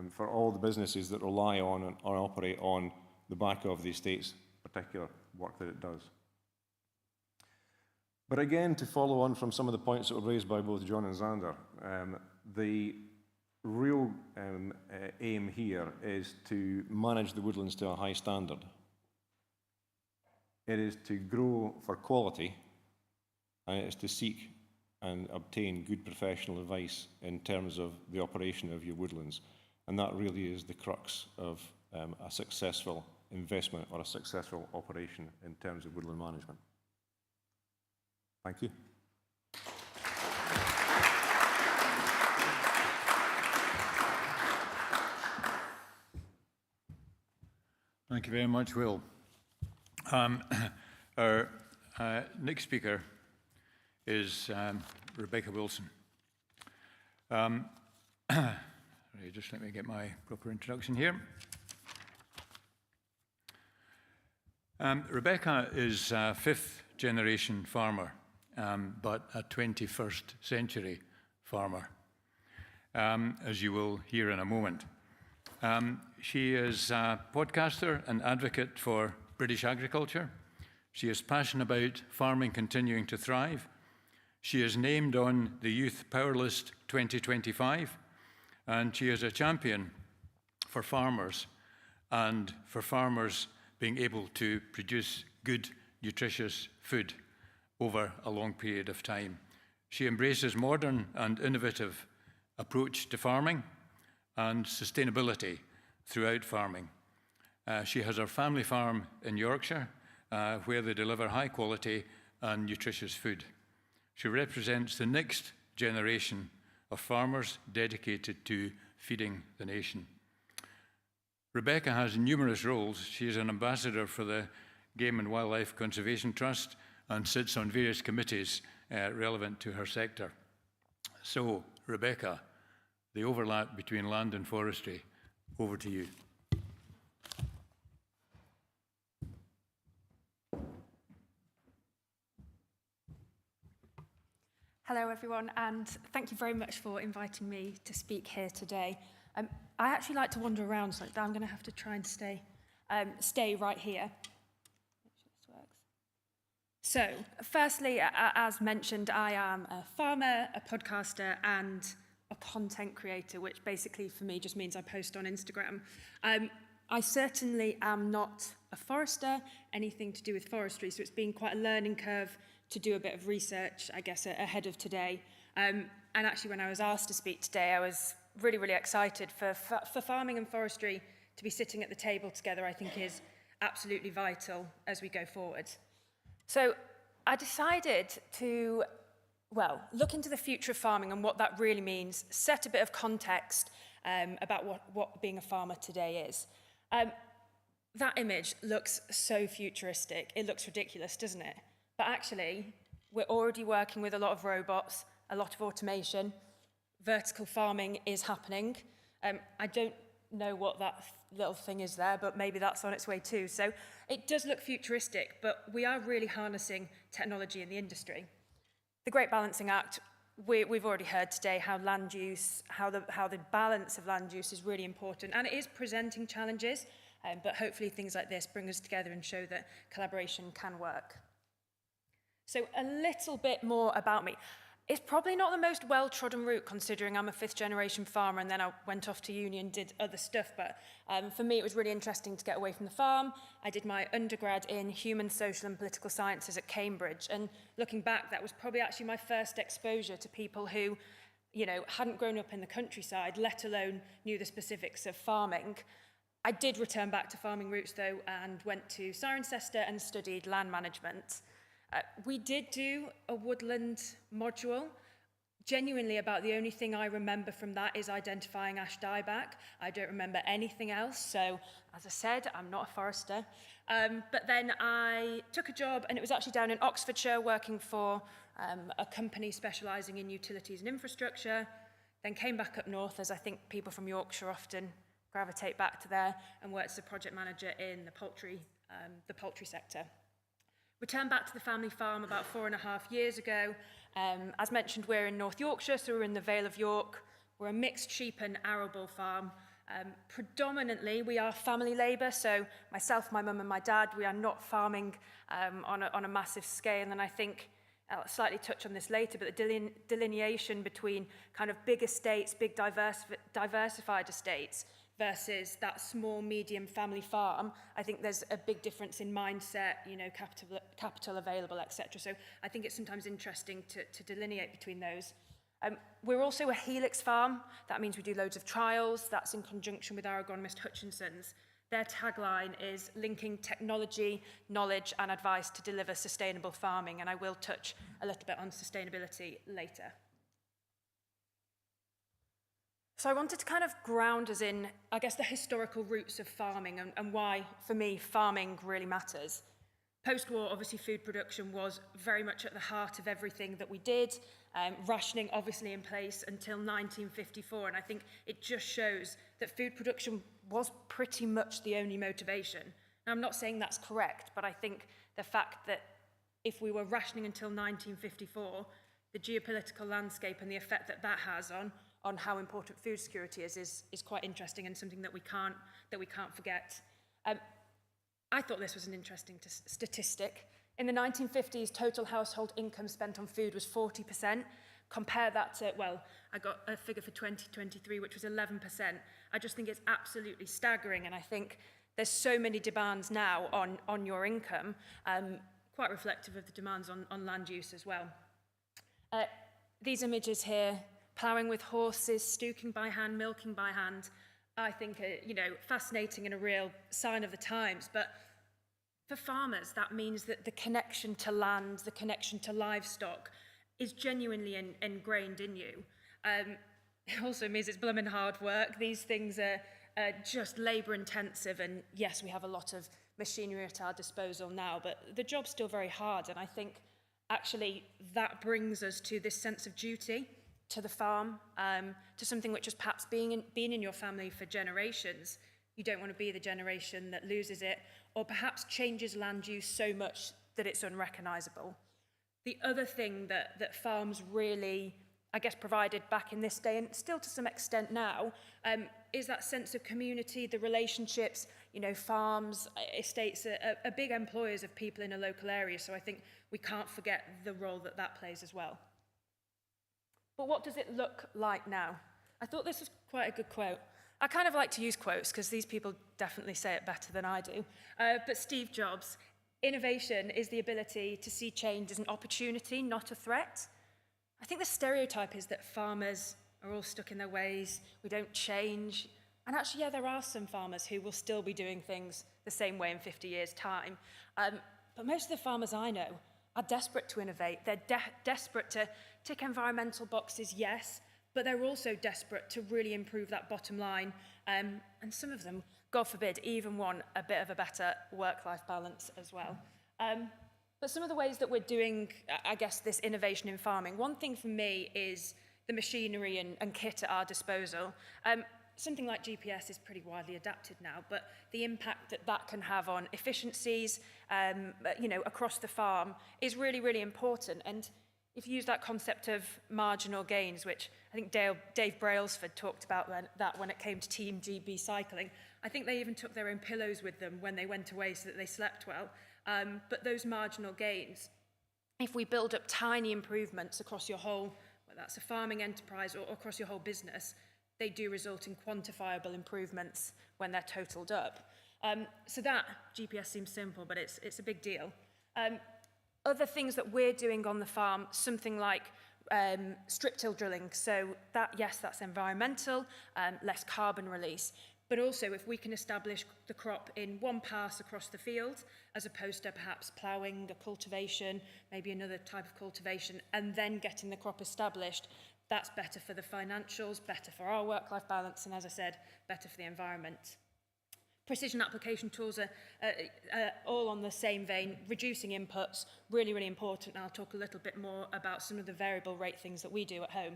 for all the businesses that rely on or operate on the back of the estate's particular work that it does. But again, to follow on from some of the points that were raised by both John and Xander, the real aim here is to manage the woodlands to a high standard. It is to grow for quality, and it is to seek and obtain good professional advice in terms of the operation of your woodlands. And that really is the crux of a successful investment or a successful operation in terms of woodland management. Thank you. Thank you very much, Will. Our next speaker is Rebecca Wilson. Just let me get my proper introduction here. Rebecca is a fifth-generation farmer, but a 21st century farmer, as you will hear in a moment. She is a podcaster and advocate for British agriculture. She is passionate about farming continuing to thrive. She is named on the Youth Power List 2025, and she is a champion for farmers and for farmers being able to produce good, nutritious food over a long period of time. She embraces modern and innovative approach to farming and sustainability throughout farming. She has her family farm in Yorkshire, where they deliver high quality and nutritious food. She represents the next generation of farmers dedicated to feeding the nation. Rebecca has numerous roles. She is an ambassador for the Game and Wildlife Conservation Trust and sits on various committees relevant to her sector. So, Rebecca, the overlap between land and forestry, over to you. Hello everyone, and thank you very much for inviting me to speak here today. I actually like to wander around, so I'm going to have to try and stay right here. Make sure this works. So, firstly, as mentioned, I am a farmer, a podcaster, and a content creator, which basically for me just means I post on Instagram. I certainly am not a forester, anything to do with forestry, so it's been quite a learning curve to do a bit of research, I guess, ahead of today. And actually, when I was asked to speak today, I was really, really excited for farming and forestry to be sitting at the table together, I think is absolutely vital as we go forward. So I decided to, well, look into the future of farming and what that really means, set a bit of context about what being a farmer today is. That image looks so futuristic. It looks ridiculous, doesn't it? But actually, we're already working with a lot of robots, a lot of automation. Vertical farming is happening. I don't know what that little thing is there, but maybe that's on its way too. So it does look futuristic, but we are really harnessing technology in the industry. The Great Balancing Act, we've already heard today how land use, how the balance of land use is really important, and it is presenting challenges, but hopefully things like this bring us together and show that collaboration can work. So a little bit more about me. It's probably not the most well-trodden route, considering I'm a fifth-generation farmer and then I went off to uni and did other stuff, but for me it was really interesting to get away from the farm. I did my undergrad in human, social and political sciences at Cambridge, and looking back, that was probably actually my first exposure to people who, you know, hadn't grown up in the countryside, let alone knew the specifics of farming. I did return back to farming roots though, and went to Cirencester and studied land management. We did do a woodland module. Genuinely, about the only thing I remember from that is identifying ash dieback. I don't remember anything else, so as I said, I'm not a forester. But then I took a job, and it was actually down in Oxfordshire, working for a company specialising in utilities and infrastructure. Then came back up north, as I think people from Yorkshire often gravitate back to there, and worked as a project manager in the poultry sector. Returned back to the family farm about 4.5 years ago. As mentioned, we're in North Yorkshire, so we're in the Vale of York. We're a mixed sheep and arable farm. Predominantly, we are family labour, so myself, my mum and my dad, we are not farming on a massive scale, and I think I'll slightly touch on this later, but the delineation between kind of big estates, big diversified estates, versus that small, medium family farm, I think there's a big difference in mindset, you know, capital available, etc. So I think it's sometimes interesting to delineate between those. We're also a helix farm. That means we do loads of trials. That's in conjunction with our agronomist Hutchinson's. Their tagline is linking technology, knowledge and advice to deliver sustainable farming, and I will touch a little bit on sustainability later. So I wanted to kind of ground us in, I guess, the historical roots of farming and why, for me, farming really matters. Post-war, obviously, food production was very much at the heart of everything that we did. Rationing, obviously, in place until 1954. And I think it just shows that food production was pretty much the only motivation. Now, I'm not saying that's correct, but I think the fact that if we were rationing until 1954, the geopolitical landscape and the effect that that has on how important food security is quite interesting and something that we can't forget. I thought this was an interesting statistic. In the 1950s, total household income spent on food was 40%. Compare that to, well, I got a figure for 2023, which was 11%. I just think it's absolutely staggering, and I think there's so many demands now on your income, quite reflective of the demands on land use as well. These images here, ploughing with horses, stooking by hand, milking by hand, I think are, fascinating and a real sign of the times. But for farmers, that means that the connection to land, the connection to livestock is genuinely ingrained in you. It also means it's blooming hard work. These things are just labour intensive, and yes, we have a lot of machinery at our disposal now, but the job's still very hard, and I think actually that brings us to this sense of duty to the farm, to something which has perhaps been in your family for generations. You don't want to be the generation that loses it, or perhaps changes land use so much that it's unrecognisable. The other thing that farms really, I guess, provided back in this day, and still to some extent now, is that sense of community, the relationships. Farms, estates are big employers of people in a local area, so I think we can't forget the role that plays as well. But what does it look like now? I thought this was quite a good quote. I kind of like to use quotes because these people definitely say it better than I do. But Steve Jobs, innovation is the ability to see change as an opportunity, not a threat. I think the stereotype is that farmers are all stuck in their ways, we don't change. And actually, yeah, there are some farmers who will still be doing things the same way in 50 years' time. But most of the farmers I know are desperate to innovate. They're desperate to tick environmental boxes, yes, but they're also desperate to really improve that bottom line. And some of them, God forbid, even want a bit of a better work-life balance as well. But some of the ways that we're doing, I guess, this innovation in farming, one thing for me is the machinery and kit at our disposal. Something like GPS is pretty widely adapted now, but the impact that can have on efficiencies, across the farm is really, really important. And if you use that concept of marginal gains, which I think Dave Brailsford talked about that when it came to Team GB cycling, I think they even took their own pillows with them when they went away so that they slept well. But those marginal gains, if we build up tiny improvements across your whole, whether that's a farming enterprise or across your whole business, they do result in quantifiable improvements when they're totaled up. So that, GPS seems simple, but it's a big deal. Other things that we're doing on the farm, something like strip till drilling. So that, yes, that's environmental, less carbon release. But also, if we can establish the crop in one pass across the field, as opposed to perhaps ploughing, a cultivation, maybe another type of cultivation, and then getting the crop established, that's better for the financials, better for our work-life balance, and as I said, better for the environment. Precision application tools are all on the same vein. Reducing inputs, really, really important. And I'll talk a little bit more about some of the variable rate things that we do at home.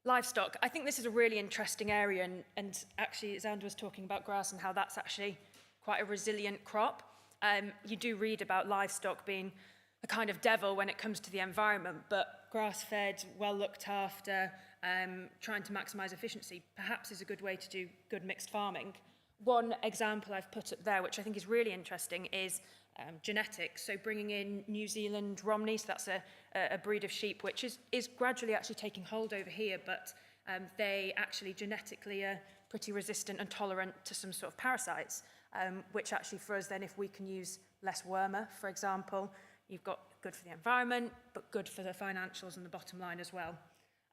Livestock, I think this is a really interesting area, and actually Xander was talking about grass and how that's actually quite a resilient crop. You do read about livestock being a kind of devil when it comes to the environment, but grass-fed, well looked after, trying to maximise efficiency perhaps is a good way to do good mixed farming. One example I've put up there, which I think is really interesting, is genetics. So bringing in New Zealand Romney, so that's a breed of sheep which is gradually actually taking hold over here, but they actually genetically are pretty resistant and tolerant to some sort of parasites, which actually for us then, if we can use less wormer, for example, you've got good for the environment, but good for the financials and the bottom line as well.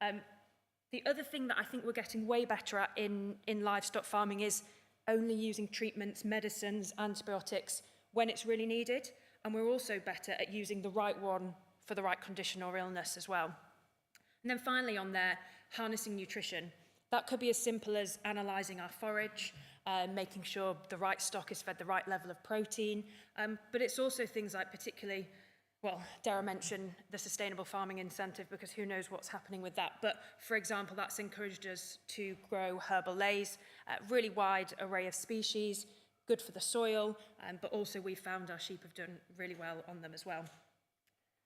The other thing that I think we're getting way better at in livestock farming is only using treatments, medicines, antibiotics when it's really needed. And we're also better at using the right one for the right condition or illness as well. And then finally on there, harnessing nutrition. That could be as simple as analysing our forage, making sure the right stock is fed the right level of protein, but it's also things like particularly, well, dare I mention the sustainable farming incentive, because who knows what's happening with that. But for example, that's encouraged us to grow herbal leys, really wide array of species, good for the soil, but also we found our sheep have done really well on them as well. And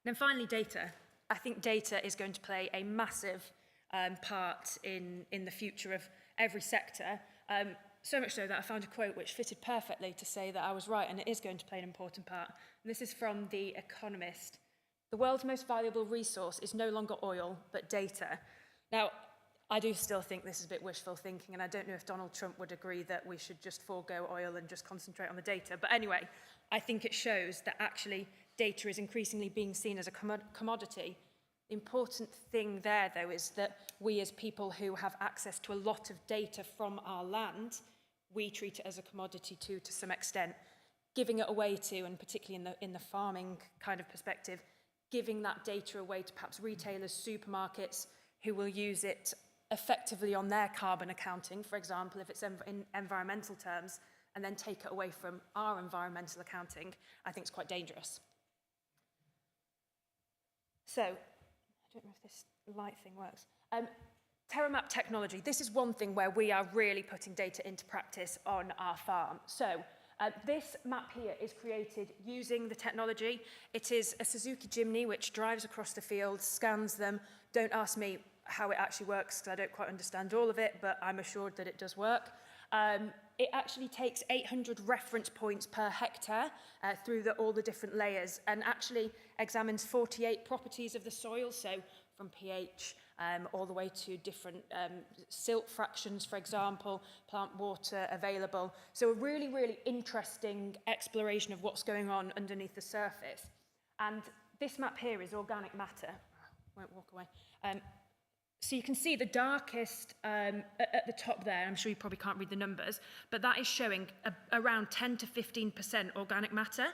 then finally, data. I think data is going to play a massive part in the future of every sector. So much so that I found a quote which fitted perfectly to say that I was right, and it is going to play an important part. And this is from The Economist. The world's most valuable resource is no longer oil, but data. Now, I do still think this is a bit wishful thinking, and I don't know if Donald Trump would agree that we should just forego oil and just concentrate on the data. But anyway, I think it shows that actually data is increasingly being seen as a commodity. The important thing there, though, is that we as people who have access to a lot of data from our land, we treat it as a commodity too, to some extent, giving it away to, and particularly in the farming kind of perspective, giving that data away to perhaps retailers, supermarkets, who will use it effectively on their carbon accounting, for example, if it's in environmental terms, and then take it away from our environmental accounting, I think it's quite dangerous. So, I don't know if this light thing works. TerraMap technology, this is one thing where we are really putting data into practice on our farm. So, this map here is created using the technology. It is a Suzuki Jimny which drives across the fields, scans them. Don't ask me how it actually works because I don't quite understand all of it, but I'm assured that it does work. It actually takes 800 reference points per hectare through all the different layers, and actually examines 48 properties of the soil, so from pH all the way to different silt fractions, for example, plant water available. So a really, really interesting exploration of what's going on underneath the surface. And this map here is organic matter. I won't walk away. So you can see the darkest at the top there, I'm sure you probably can't read the numbers, but that is showing around 10 to 15% organic matter.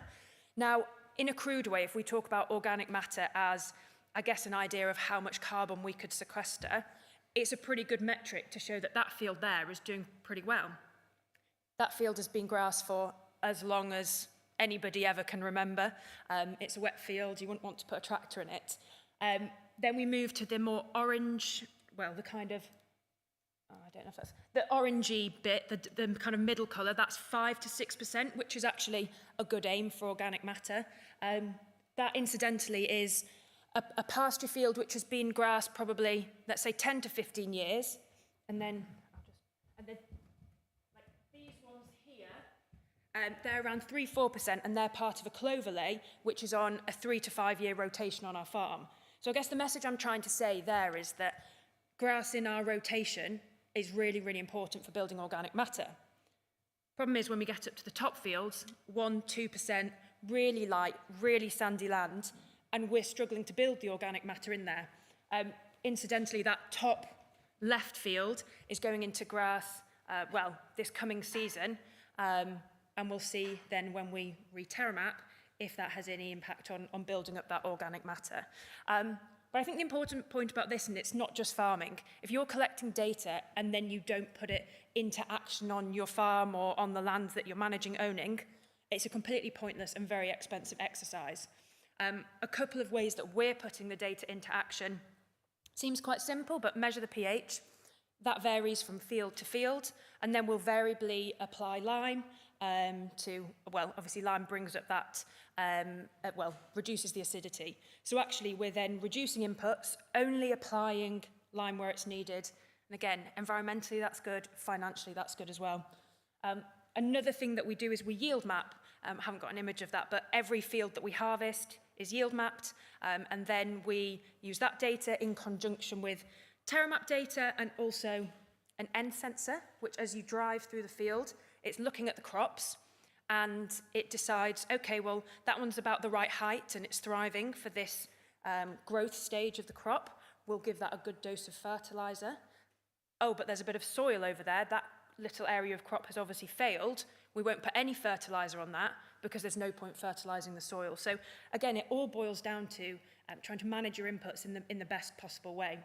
Now, in a crude way, if we talk about organic matter as, I guess, an idea of how much carbon we could sequester, it's a pretty good metric to show that that field there is doing pretty well. That field has been grass for as long as anybody ever can remember. It's a wet field, you wouldn't want to put a tractor in it. Then we move to the more orange, well, the kind of, I don't know if that's, the orangey bit, the kind of middle colour, that's 5 to 6%, which is actually a good aim for organic matter. That, incidentally, is a pasture field which has been grass probably, let's say, 10 to 15 years, and then like these ones here, they're around 3-4%, and they're part of a clover lay, which is on a 3 to 5 year rotation on our farm. So I guess the message I'm trying to say there is that grass in our rotation is really, really important for building organic matter. Problem is when we get up to the top fields, 1-2%, really light, really sandy land, and we're struggling to build the organic matter in there. Incidentally, that top left field is going into grass, well, this coming season, and we'll see then when we re-TerraMap if that has any impact on building up that organic matter. But I think the important point about this, and it's not just farming, if you're collecting data and then you don't put it into action on your farm or on the land that you're managing, owning, it's a completely pointless and very expensive exercise. A couple of ways that we're putting the data into action seems quite simple, but measure the pH. That varies from field to field, and then we'll variably apply lime to, well, obviously lime brings up that, well, reduces the acidity. So actually we're then reducing inputs, only applying lime where it's needed. And again, environmentally that's good, financially that's good as well. Another thing that we do is we yield map. I haven't got an image of that, but every field that we harvest is yield mapped, and then we use that data in conjunction with TerraMap data and also an end sensor, which as you drive through the field, it's looking at the crops and it decides, okay, well, that one's about the right height and it's thriving for this growth stage of the crop. We'll give that a good dose of fertilizer. Oh, but there's a bit of soil over there. That little area of crop has obviously failed. We won't put any fertilizer on that because there's no point fertilizing the soil. So again, it all boils down to trying to manage your inputs in the best possible way.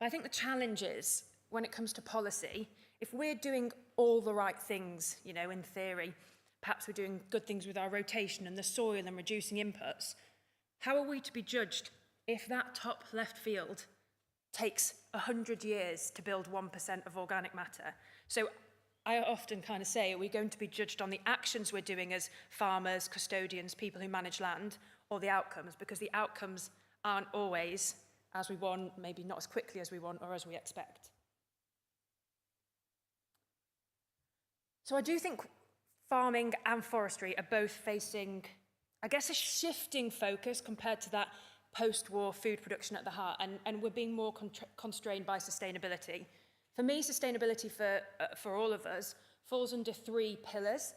But I think the challenge is when it comes to policy, if we're doing all the right things, you know, in theory, perhaps we're doing good things with our rotation and the soil and reducing inputs, how are we to be judged if that top left field takes 100 years to build 1% of organic matter? So I often kind of say, are we going to be judged on the actions we're doing as farmers, custodians, people who manage land, or the outcomes? Because the outcomes aren't always as we want, maybe not as quickly as we want or as we expect. So I do think farming and forestry are both facing, I guess, a shifting focus compared to that post-war food production at the heart, and we're being more constrained by sustainability. For me, sustainability for all of us falls under 3 pillars.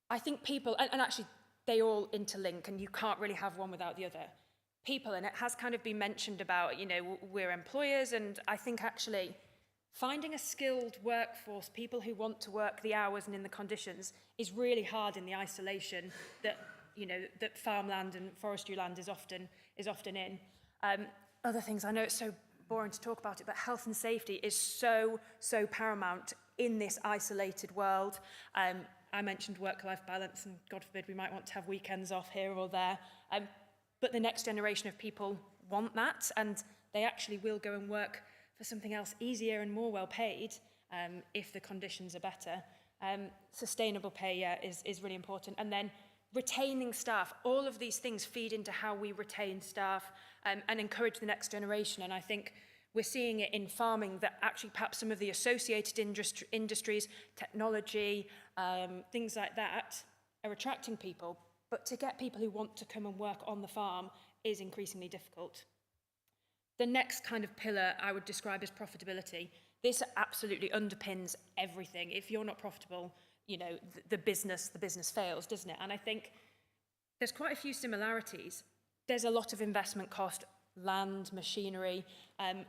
I think people, and actually they all interlink, and you can't really have one without the other. People, and it has kind of been mentioned about, you know, we're employers, and I think actually finding a skilled workforce, people who want to work the hours and in the conditions, is really hard in the isolation that, you know, that farmland and forestry land is often in. Other things, I know it's so boring to talk about it, but health and safety is so paramount in this isolated world. I mentioned work-life balance, and God forbid we might want to have weekends off here or there. But the next generation of people want that, and they actually will go and work for something else easier and more well paid if the conditions are better. Sustainable pay is really important. And then retaining staff, all of these things feed into how we retain staff and encourage the next generation. And I think we're seeing it in farming that actually perhaps some of the associated industries, technology, things like that, are attracting people. But to get people who want to come and work on the farm is increasingly difficult. The next kind of pillar I would describe as profitability. This absolutely underpins everything. If you're not profitable, you know, the business fails, doesn't it? And I think there's quite a few similarities. There's a lot of investment cost, land, machinery, and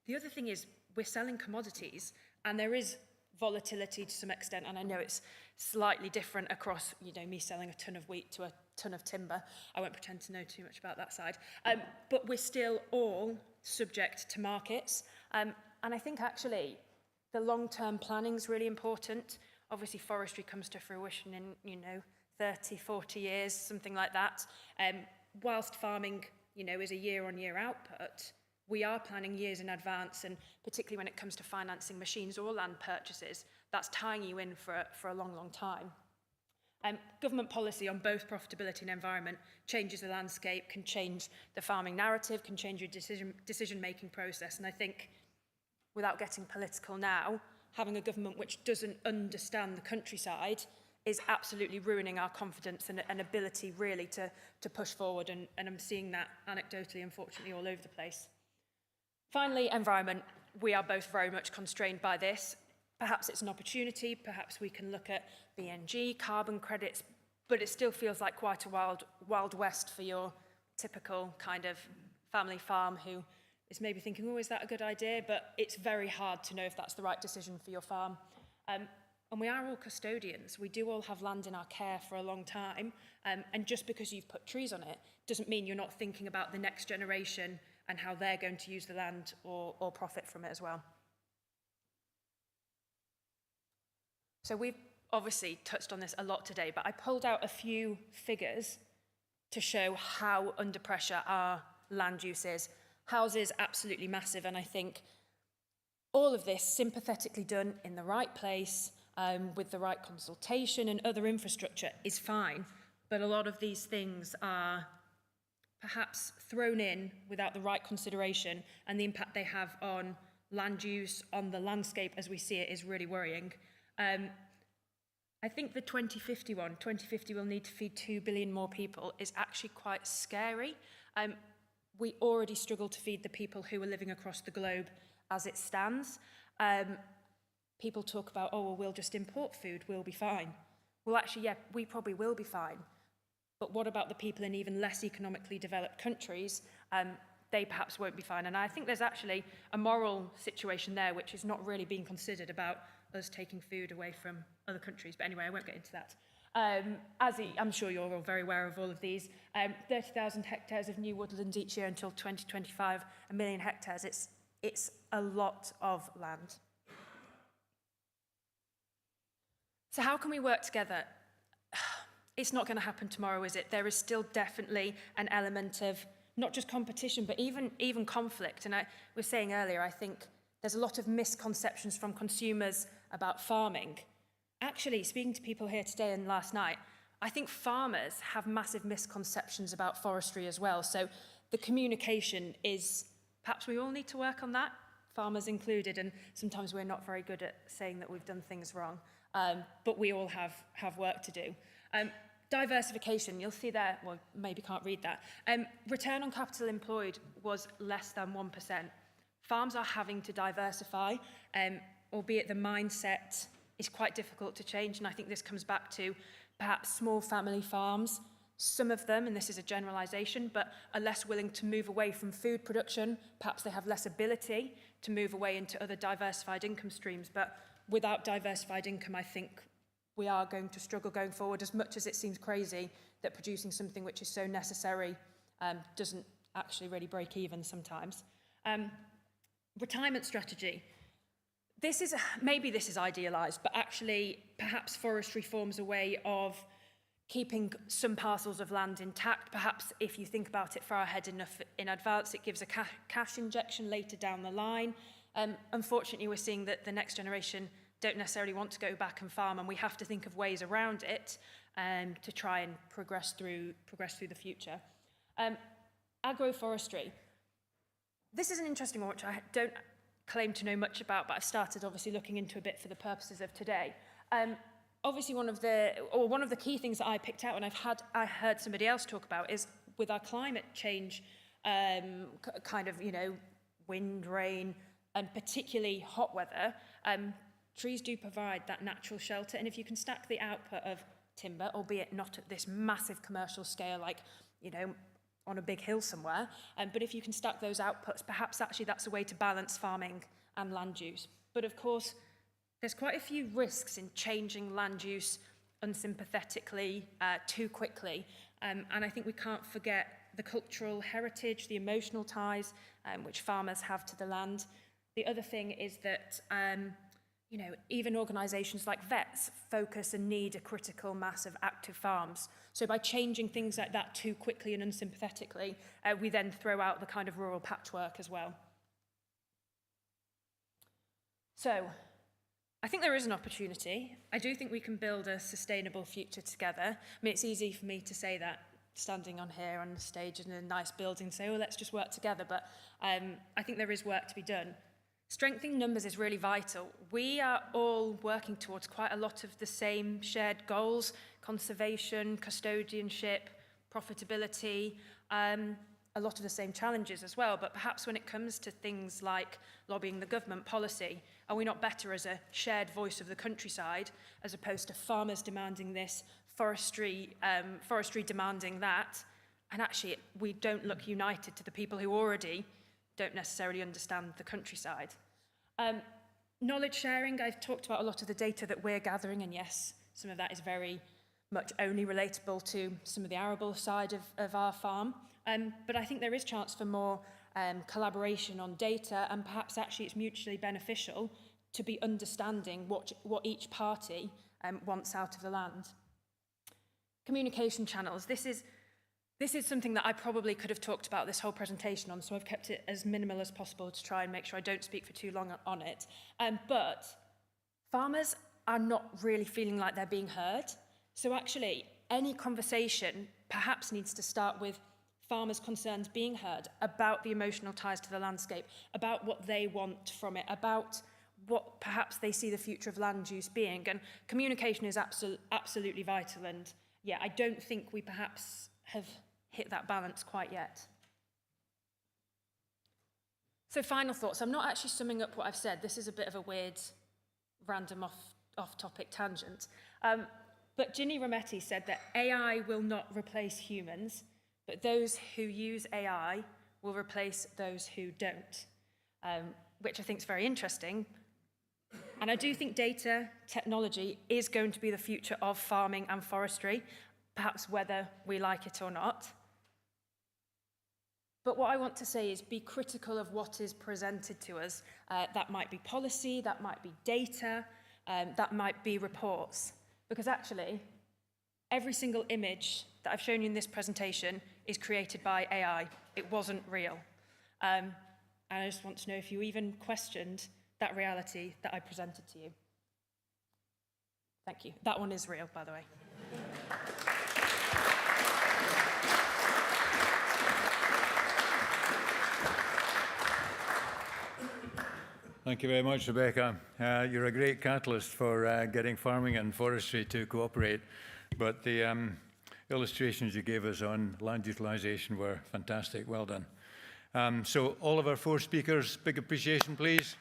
the other thing is we're selling commodities, and there is volatility to some extent, and I know it's slightly different across, you know, me selling a ton of wheat to a ton of timber. I won't pretend to know too much about that side. But we're still all subject to markets. And I think actually the long-term planning is really important. Obviously forestry comes to fruition in, you know, 30, 40 years, something like that. Whilst farming, you know, is a year-on-year output, we are planning years in advance, and particularly when it comes to financing machines or land purchases, that's tying you in for a long, long time. Government policy on both profitability and environment changes the landscape, can change the farming narrative, can change your decision-making process. And I think, without getting political now, having a government which doesn't understand the countryside is absolutely ruining our confidence and ability really to push forward. And I'm seeing that anecdotally, unfortunately, all over the place. Finally, environment. We are both very much constrained by this. Perhaps it's an opportunity, perhaps we can look at BNG, carbon credits, but it still feels like quite a wild west for your typical kind of family farm who is maybe thinking, oh, is that a good idea? But it's very hard to know if that's the right decision for your farm. And we are all custodians. We do all have land in our care for a long time. And just because you've put trees on it doesn't mean you're not thinking about the next generation and how they're going to use the land or profit from it as well. So we've obviously touched on this a lot today, but I pulled out a few figures to show how under pressure our land use is. House is absolutely massive, and I think all of this sympathetically done in the right place, with the right consultation and other infrastructure is fine, but a lot of these things are perhaps thrown in without the right consideration, and the impact they have on land use, on the landscape as we see it, is really worrying. I think the 2050 will need to feed 2 billion more people, is actually quite scary. We already struggle to feed the people who are living across the globe as it stands. People talk about, oh, well, we'll just import food, we'll be fine. Well, actually, yeah, we probably will be fine. But what about the people in even less economically developed countries? They perhaps won't be fine. And I think there's actually a moral situation there which is not really being considered about us taking food away from other countries. But anyway, I won't get into that. I'm sure you're all very aware of all of these. 30,000 hectares of new woodland each year until 2025, 1 million hectares. It's a lot of land. So how can we work together? It's not going to happen tomorrow, is it? There is still definitely an element of not just competition, but even conflict. And I was saying earlier, I think there's a lot of misconceptions from consumers about farming. Actually, speaking to people here today and last night, I think farmers have massive misconceptions about forestry as well. So the communication is, perhaps we all need to work on that, farmers included, and sometimes we're not very good at saying that we've done things wrong, but we all have work to do. Diversification, you'll see there, well, maybe can't read that. Return on capital employed was less than 1%. Farms are having to diversify, albeit the mindset is quite difficult to change, and I think this comes back to perhaps small family farms. Some of them, and this is a generalisation, but are less willing to move away from food production. Perhaps they have less ability to move away into other diversified income streams, but without diversified income, I think we are going to struggle going forward, as much as it seems crazy that producing something which is so necessary doesn't actually really break even sometimes. Retirement strategy. Maybe this is idealised, but actually perhaps forestry forms a way of keeping some parcels of land intact. Perhaps if you think about it far ahead enough in advance, it gives a cash injection later down the line. Unfortunately, we're seeing that the next generation don't necessarily want to go back and farm, and we have to think of ways around it to try and progress through the future. Agroforestry. This is an interesting one, which I don't claim to know much about, but I've started obviously looking into a bit for the purposes of today. Obviously, one of the key things that I picked out, and I heard somebody else talk about, is with our climate change, kind of, wind, rain, and particularly hot weather. Trees do provide that natural shelter, and if you can stack the output of timber, albeit not at this massive commercial scale, like on a big hill somewhere, but if you can stack those outputs, perhaps actually that's a way to balance farming and land use. But of course, there's quite a few risks in changing land use unsympathetically, too quickly, and I think we can't forget the cultural heritage, the emotional ties which farmers have to the land. The other thing is that even organisations like vets focus and need a critical mass of active farms. So by changing things like that too quickly and unsympathetically, we then throw out the kind of rural patchwork as well. So I think there is an opportunity. I do think we can build a sustainable future together. I mean, it's easy for me to say that standing on here on the stage in a nice building and say, oh, let's just work together. But I think there is work to be done. Strengthening numbers is really vital. We are all working towards quite a lot of the same shared goals: conservation, custodianship, profitability, a lot of the same challenges as well. But perhaps when it comes to things like lobbying the government policy, are we not better as a shared voice of the countryside, as opposed to farmers demanding this, forestry demanding that, and actually we don't look united to the people who already don't necessarily understand the countryside. Knowledge sharing, I've talked about a lot of the data that we're gathering, and yes, some of that is very much only relatable to some of the arable side of our farm, but I think there is chance for more collaboration on data, and perhaps actually it's mutually beneficial to be understanding what each party wants out of the land. Communication channels. This is something that I probably could have talked about this whole presentation on, so I've kept it as minimal as possible to try and make sure I don't speak for too long on it. But farmers are not really feeling like they're being heard. So actually, any conversation perhaps needs to start with farmers' concerns being heard about the emotional ties to the landscape, about what they want from it, about what perhaps they see the future of land use being. And communication is absolutely vital. And yeah, I don't think we perhaps have hit that balance quite yet. So final thoughts. I'm not actually summing up what I've said. This is a bit of a weird, random off-topic tangent. But Ginny Rometty said that AI will not replace humans, but those who use AI will replace those who don't, which I think is very interesting. And I do think data technology is going to be the future of farming and forestry, perhaps whether we like it or not. But what I want to say is be critical of what is presented to us. That might be policy, that might be data, that might be reports. Because actually, every single image that I've shown you in this presentation is created by AI. It wasn't real. And I just want to know if you even questioned that reality that I presented to you. Thank you. That one is real, by the way. Thank you very much, Rebecca. You're a great catalyst for getting farming and forestry to cooperate, but the illustrations you gave us on land utilisation were fantastic. Well done. So all of our 4 speakers, big appreciation, please.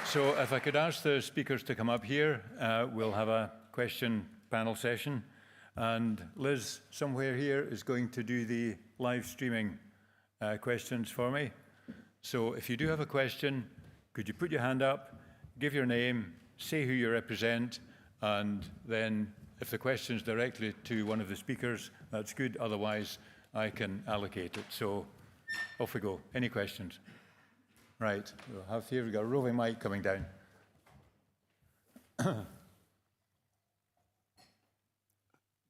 So if I could ask the speakers to come up here, we'll have a question panel session. And Liz, somewhere here, is going to do the live streaming questions for me. So if you do have a question, could you put your hand up, give your name, say who you represent, and then if the question's directly to one of the speakers, that's good. Otherwise, I can allocate it. So off we go. Any questions? Right. We'll have here, we've got a roving mic coming down.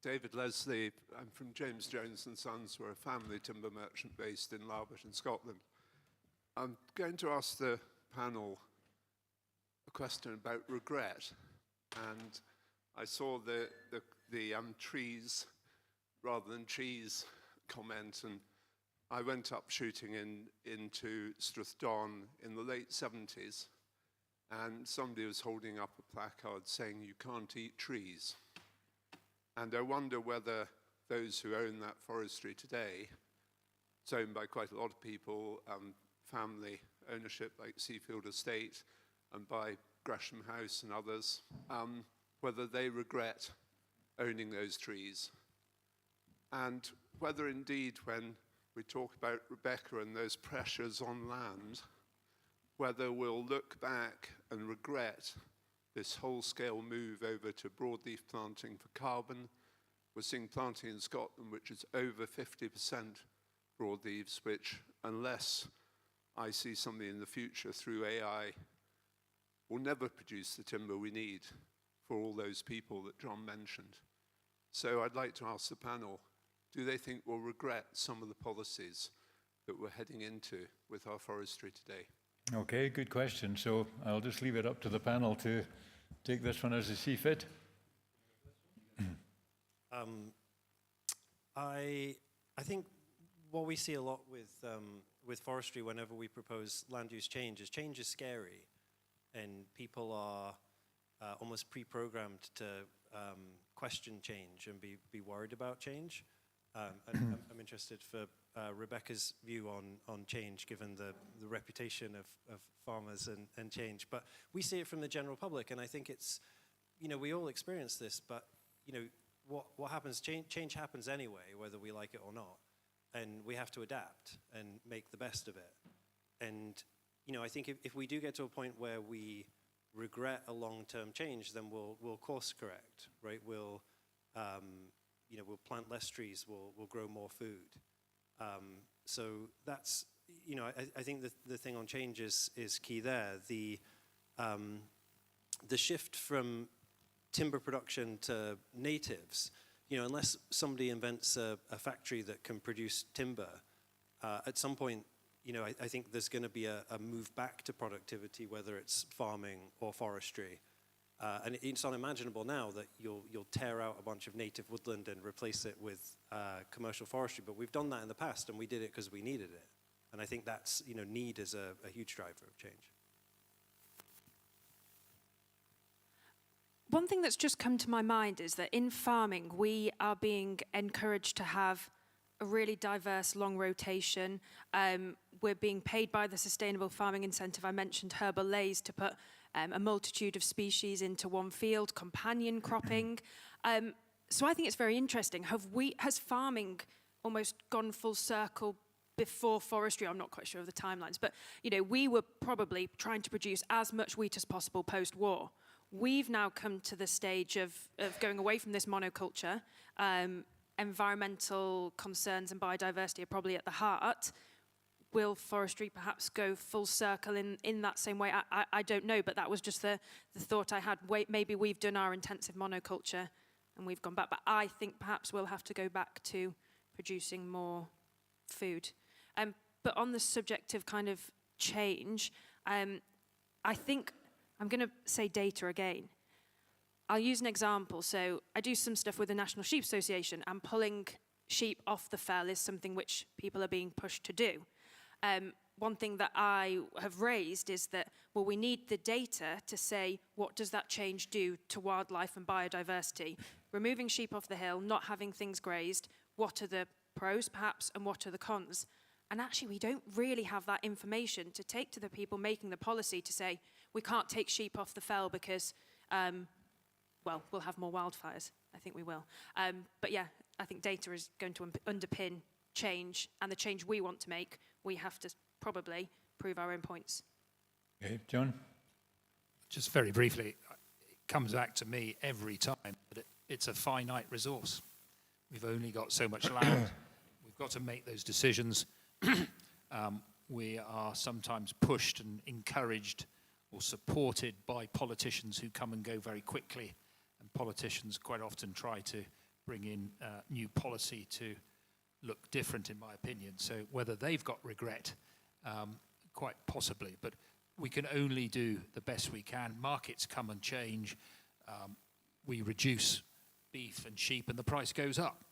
David Leslie, I'm from James Jones and Sons. We're a family timber merchant based in Lambert in Scotland. I'm going to ask the panel a question about regret. And I saw the trees rather than cheese comment, and I went up shooting into Strathspey in the late 70s, and somebody was holding up a placard saying you can't eat trees. And I wonder whether those who own that forestry today, it's owned by quite a lot of people, family ownership like Seafield Estate and by Gresham House and others, whether they regret owning those trees. And whether indeed when we talk about Rebecca and those pressures on land, whether we'll look back and regret this whole-scale move over to broadleaf planting for carbon. We're seeing planting in Scotland, which is over 50% broadleaves, which, unless I see something in the future through AI, will never produce the timber we need for all those people that John mentioned. So I'd like to ask the panel, do they think we'll regret some of the policies that we're heading into with our forestry today? Okay, good question. So I'll just leave it up to the panel to take this one as they see fit. I think what we see a lot with forestry whenever we propose land use change is scary, and people are almost pre-programmed to question change and be worried about change. And I'm interested for Rebecca's view on change, given the reputation of farmers and change. But we see it from the general public, and I think it's, we all experience this, but, what happens, change happens anyway, whether we like it or not. And we have to adapt and make the best of it. And, I think if we do get to a point where we regret a long-term change, then we'll course correct, right? We'll plant less trees, we'll grow more food. So that's, I think the thing on change is key there. The shift from timber production to natives, unless somebody invents a factory that can produce timber, at some point, I think there's going to be a move back to productivity, whether it's farming or forestry. And it's unimaginable now that you'll tear out a bunch of native woodland and replace it with commercial forestry. But we've done that in the past, and we did it because we needed it. And I think that's, need is a huge driver of change. One thing that's just come to my mind is that in farming, we are being encouraged to have a really diverse long rotation. We're being paid by the Sustainable Farming Incentive. I mentioned herbal lays to put a multitude of species into one field, companion cropping. So I think it's very interesting. Has farming almost gone full circle before forestry? I'm not quite sure of the timelines, but we were probably trying to produce as much wheat as possible post-war. we've now come to the stage of going away from this monoculture. Environmental concerns and biodiversity are probably at the heart. Will forestry perhaps go full circle in that same way? I don't know, but that was just the thought I had. Maybe we've done our intensive monoculture and we've gone back, but I think perhaps we'll have to go back to producing more food. But on the subject of kind of change, I think I'm going to say data again. I'll use an example. So I do some stuff with the National Sheep Association, and pulling sheep off the fell is something which people are being pushed to do. One thing that I have raised is that, well, we need the data to say, what does that change do to wildlife and biodiversity? Removing sheep off the hill, not having things grazed, what are the pros perhaps, and what are the cons? And actually, we don't really have that information to take to the people making the policy to say, we can't take sheep off the fell because, well, we'll have more wildfires. I think we will. But yeah, I think data is going to underpin change, and the change we want to make, we have to probably prove our own points. Okay, John? Just very briefly, it comes back to me every time that it's a finite resource. We've only got so much land. We've got to make those decisions. We are sometimes pushed and encouraged or supported by politicians who come and go very quickly, and politicians quite often try to bring in new policy to look different, in my opinion. So whether they've got regret, quite possibly, but we can only do the best we can. Markets come and change. We reduce beef and sheep and the price goes up.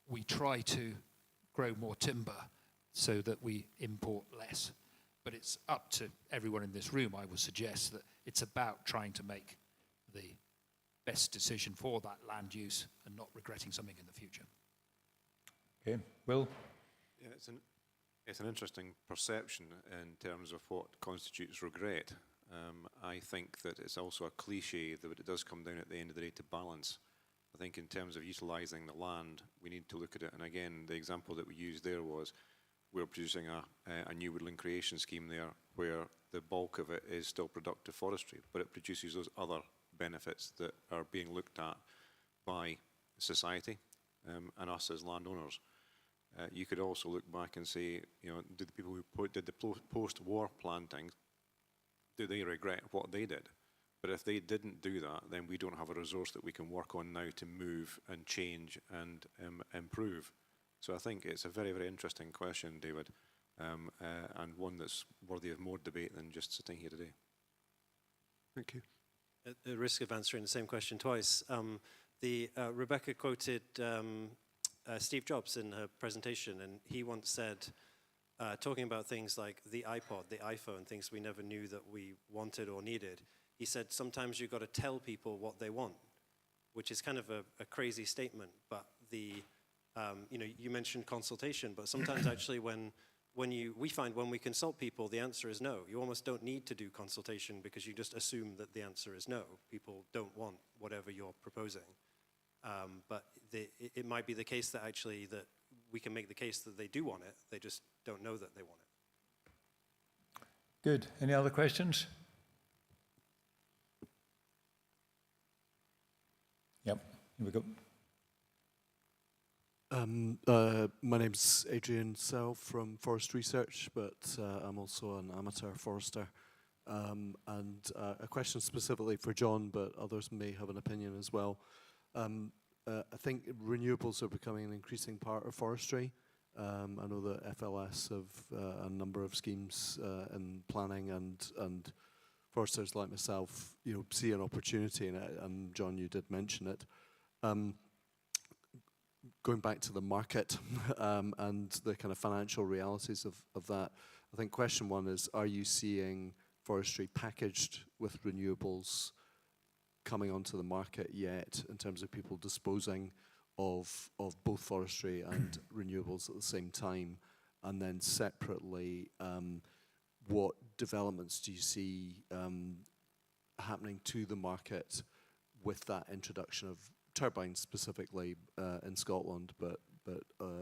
We try to grow more timber so that we import less. But it's up to everyone in this room, I would suggest, that it's about trying to make the best decision for that land use and not regretting something in the future. Okay, Will? Yeah, it's an interesting perception in terms of what constitutes regret. I think that it's also a cliche that it does come down at the end of the day to balance. I think in terms of utilising the land, we need to look at it. And again, the example that we used there was we're producing a new woodland creation scheme there where the bulk of it is still productive forestry, but it produces those other benefits that are being looked at by society and us as landowners. You could also look back and say, you know, did the people who did the post-war plantings, do they regret what they did? But if they didn't do that, then we don't have a resource that we can work on now to move and change and improve. So I think it's a very, very interesting question, David, and one that's worthy of more debate than just sitting here today. Thank you. At the risk of answering the same question twice, Rebecca quoted Steve Jobs in her presentation, and he once said, talking about things like the iPod, the iPhone, things we never knew that we wanted or needed, he said, sometimes you've got to tell people what they want, which is kind of a crazy statement, but you know, you mentioned consultation, but sometimes actually we find when we consult people, the answer is no. You almost don't need to do consultation because you just assume that the answer is no. People don't want whatever you're proposing. But it might be the case that actually that we can make the case that they do want it. They just don't know that they want it. Good. Any other questions? Yep, here we go. My name's Adrian Sell from Forest Research, but I'm also an amateur forester. And a question specifically for John, but others may have an opinion as well. I think renewables are becoming an increasing part of forestry. I know that FLS have a number of schemes in planning, and foresters like myself, you know, see an opportunity in it. And John, you did mention it. Going back to the market and the kind of financial realities of that, I think question one is, are you seeing forestry packaged with renewables coming onto the market yet in terms of people disposing of both forestry and renewables at the same time? And then separately, what developments do you see happening to the market with that introduction of turbines specifically in Scotland, but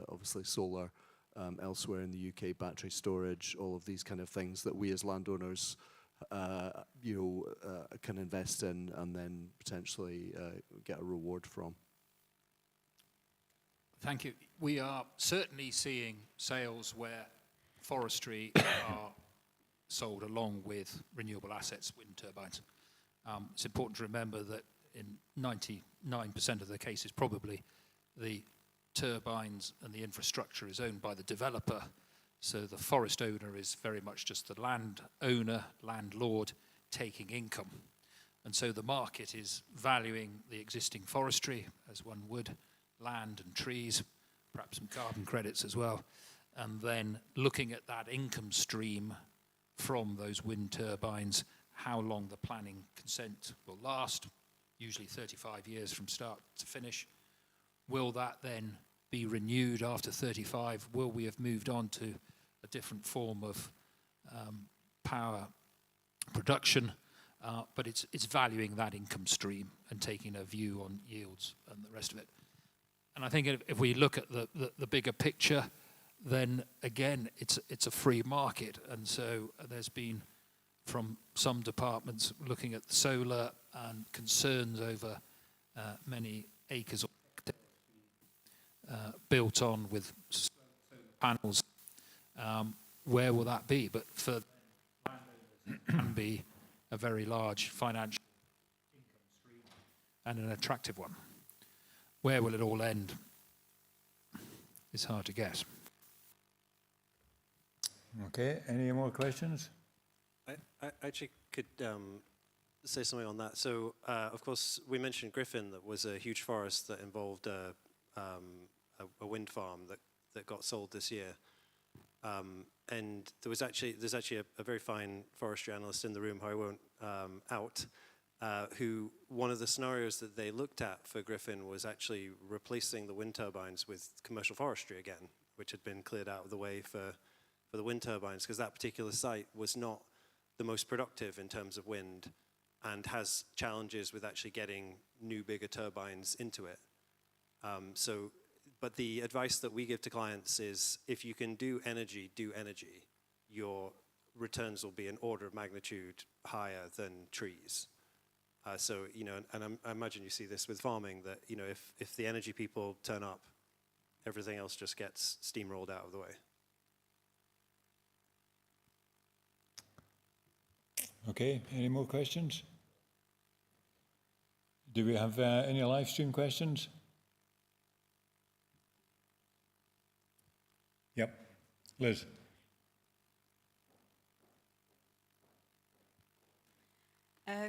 obviously solar elsewhere in the UK, battery storage, all of these kind of things that we as landowners can invest in and then potentially get a reward from? Thank you. We are certainly seeing sales where forestry are sold along with renewable assets, wind turbines. It's important to remember that in 99% of the cases, probably the turbines and the infrastructure is owned by the developer. So the forest owner is very much just the landowner, landlord, taking income. And so the market is valuing the existing forestry, as one would, land and trees, perhaps some carbon credits as well, and then looking at that income stream from those wind turbines, how long the planning consent will last, usually 35 years from start to finish. Will that then be renewed after 35? Will we have moved on to a different form of power production? But it's valuing that income stream and taking a view on yields and the rest of it. And I think if we look at the bigger picture, then again, it's a free market. And so there's been, from some departments, looking at solar and concerns over many acres of built on with solar panels. Where will that be? But for landowners, it can be a very large financial income stream and an attractive one. Where will it all end? It's hard to guess. Okay, any more questions? I actually could say something on that. So, of course, we mentioned Griffin, that was a huge forest that involved a wind farm that got sold this year. And there's actually a very fine forestry analyst in the room who I won't out, who one of the scenarios that they looked at for Griffin was actually replacing the wind turbines with commercial forestry again, which had been cleared out of the way for the wind turbines, because that particular site was not the most productive in terms of wind and has challenges with actually getting new, bigger turbines into it. But the advice that we give to clients is, if you can do energy, your returns will be an order of magnitude higher than trees. And I imagine you see this with farming, that, if the energy people turn up, everything else just gets steamrolled out of the way. Okay, any more questions? Do we have any live stream questions? Yep, Liz.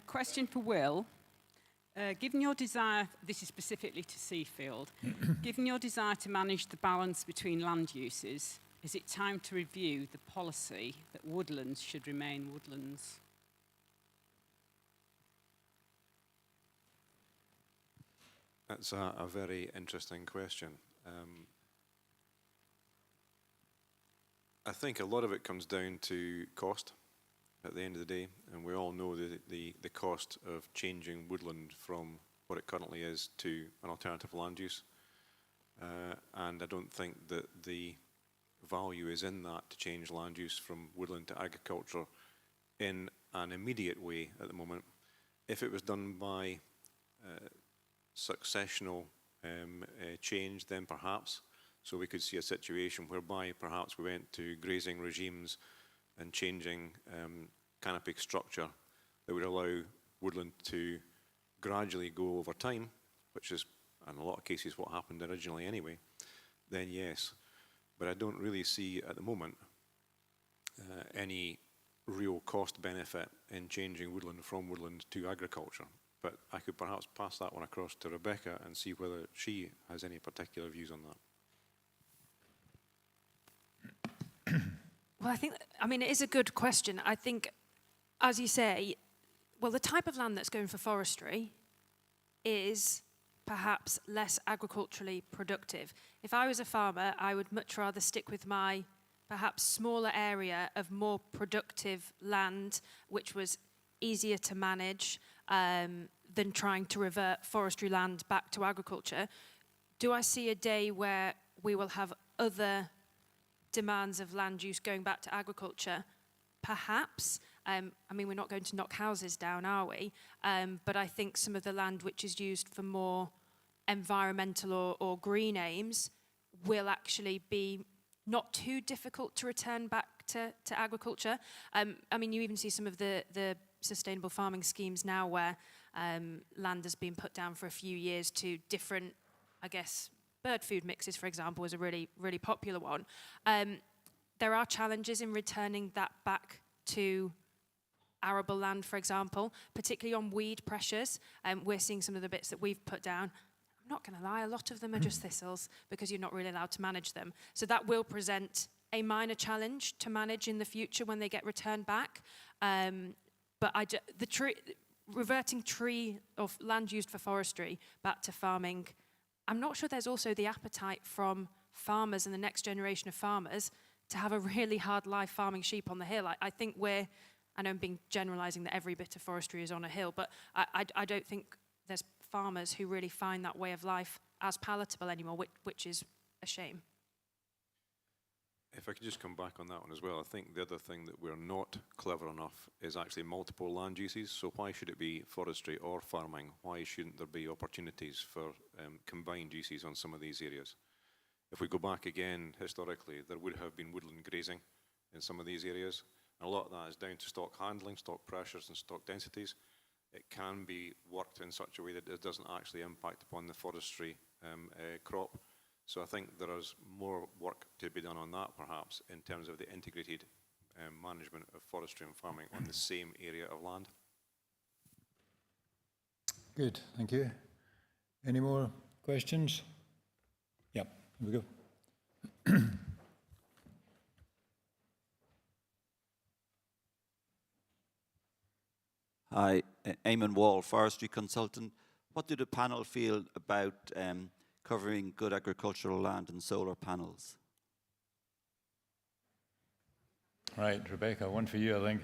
Question for Will. Given your desire, this is specifically to Seafield, given your desire to manage the balance between land uses, is it time to review the policy that woodlands should remain woodlands? That's a very interesting question. I think a lot of it comes down to cost at the end of the day, and we all know the cost of changing woodland from what it currently is to an alternative land use. And I don't think that the value is in that to change land use from woodland to agriculture in an immediate way at the moment. If it was done by successional change, then perhaps. So we could see a situation whereby perhaps we went to grazing regimes and changing canopy structure that would allow woodland to gradually go over time, which is in a lot of cases what happened originally anyway, then yes. But I don't really see at the moment any real cost benefit in changing woodland from woodland to agriculture. But I could perhaps pass that one across to Rebecca and see whether she has any particular views on that. Well, it is a good question. I think, as you say, well, the type of land that's going for forestry is perhaps less agriculturally productive. If I was a farmer, I would much rather stick with my perhaps smaller area of more productive land, which was easier to manage, than trying to revert forestry land back to agriculture. Do I see a day where we will have other demands of land use going back to agriculture? Perhaps. I mean, we're not going to knock houses down, are we? But I think some of the land which is used for more environmental or green aims will actually be not too difficult to return back to agriculture. I mean, you even see some of the sustainable farming schemes now where land has been put down for a few years to different, I guess, bird food mixes, for example, is a really, really popular one. There are challenges in returning that back to arable land, for example, particularly on weed pressures. We're seeing some of the bits that we've put down. I'm not going to lie, a lot of them are just thistles because you're not really allowed to manage them. So that will present a minor challenge to manage in the future when they get returned back. But reverting tree of land used for forestry back to farming, I'm not sure there's also the appetite from farmers and the next generation of farmers to have a really hard life farming sheep on the hill. I think I know I'm generalising that every bit of forestry is on a hill, but I don't think there's farmers who really find that way of life as palatable anymore, which is a shame. If I could just come back on that one as well, I think the other thing that we're not clever enough is actually multiple land uses. So why should it be forestry or farming? Why shouldn't there be opportunities for combined uses on some of these areas? If we go back again historically, there would have been woodland grazing in some of these areas. And a lot of that is down to stock handling, stock pressures and stock densities. It can be worked in such a way that it doesn't actually impact upon the forestry crop. So I think there is more work to be done on that, perhaps, in terms of the integrated management of forestry and farming on the same area of land. Good, thank you. Any more questions? Yep, here we go. Hi, Eamon Wall, forestry consultant. What do the panel feel about covering good agricultural land and solar panels? Right, Rebecca, one for you, I think.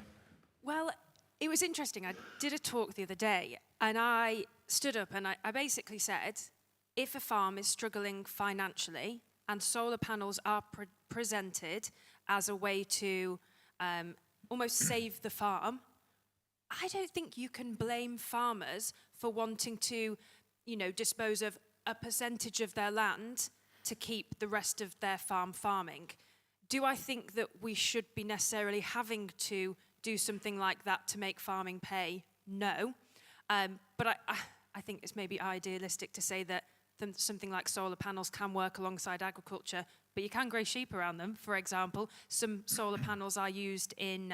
Well, it was interesting. I did a talk the other day, and I stood up and I basically said, if a farm is struggling financially and solar panels are presented as a way to almost save the farm, I don't think you can blame farmers for wanting to, dispose of a percentage of their land to keep the rest of their farm farming. Do I think that we should be necessarily having to do something like that to make farming pay? No. But I think it's maybe idealistic to say that something like solar panels can work alongside agriculture, but you can graze sheep around them, for example. Some solar panels are used in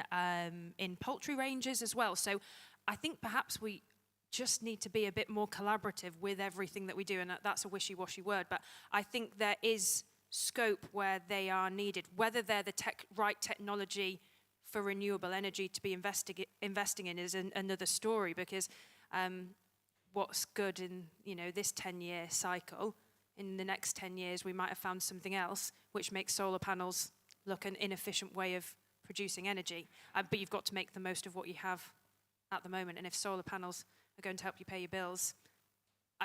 poultry ranges as well. So I think perhaps we just need to be a bit more collaborative with everything that we do, and that's a wishy-washy word, but I think there is scope where they are needed. Whether they're the right technology for renewable energy to be investing in is another story, because what's good in this 10-year cycle, in the next 10 years we might have found something else which makes solar panels look an inefficient way of producing energy. But you've got to make the most of what you have at the moment, and if solar panels are going to help you pay your bills,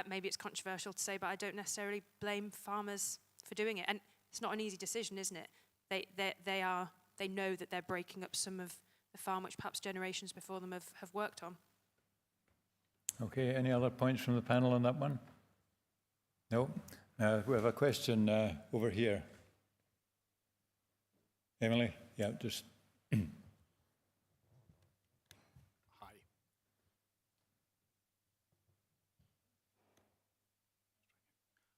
maybe it's controversial to say, but I don't necessarily blame farmers for doing it. And it's not an easy decision, isn't it? They know that they're breaking up some of the farm which perhaps generations before them have worked on. Okay, any other points from the panel on that one? No? We have a question over here. Emily? Yeah, just...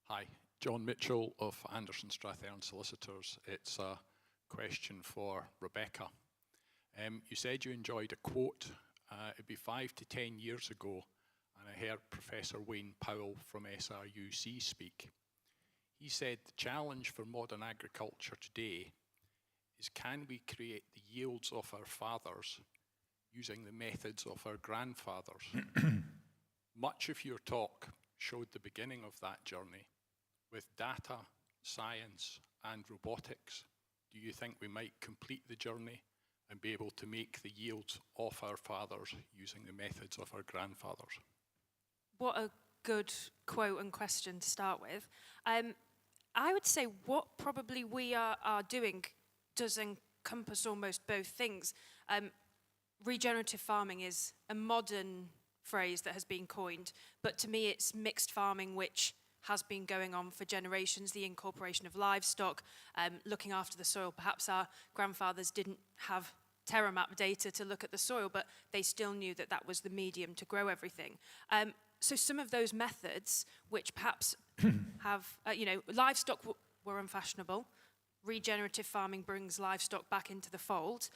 Hi, John Mitchell of Anderson Strathern Solicitors. It's a question for Rebecca. You said you enjoyed a quote. It'd be 5 to 10 years ago, and I heard Professor Wayne Powell from SRUC speak. He said the challenge for modern agriculture today is, can we create the yields of our fathers using the methods of our grandfathers? Much of your talk showed the beginning of that journey. With data, science, and robotics, do you think we might complete the journey and be able to make the yields of our fathers using the methods of our grandfathers? What a good quote and question to start with. I would say what probably we are doing does encompass almost both things. regenerative farming is a modern phrase that has been coined, but to me it's mixed farming, which has been going on for generations, the incorporation of livestock, looking after the soil. Perhaps our grandfathers didn't have TerraMap data to look at the soil, but they still knew that that was the medium to grow everything. So some of those methods, which perhaps have, livestock were unfashionable. Regenerative farming brings livestock back into the fold.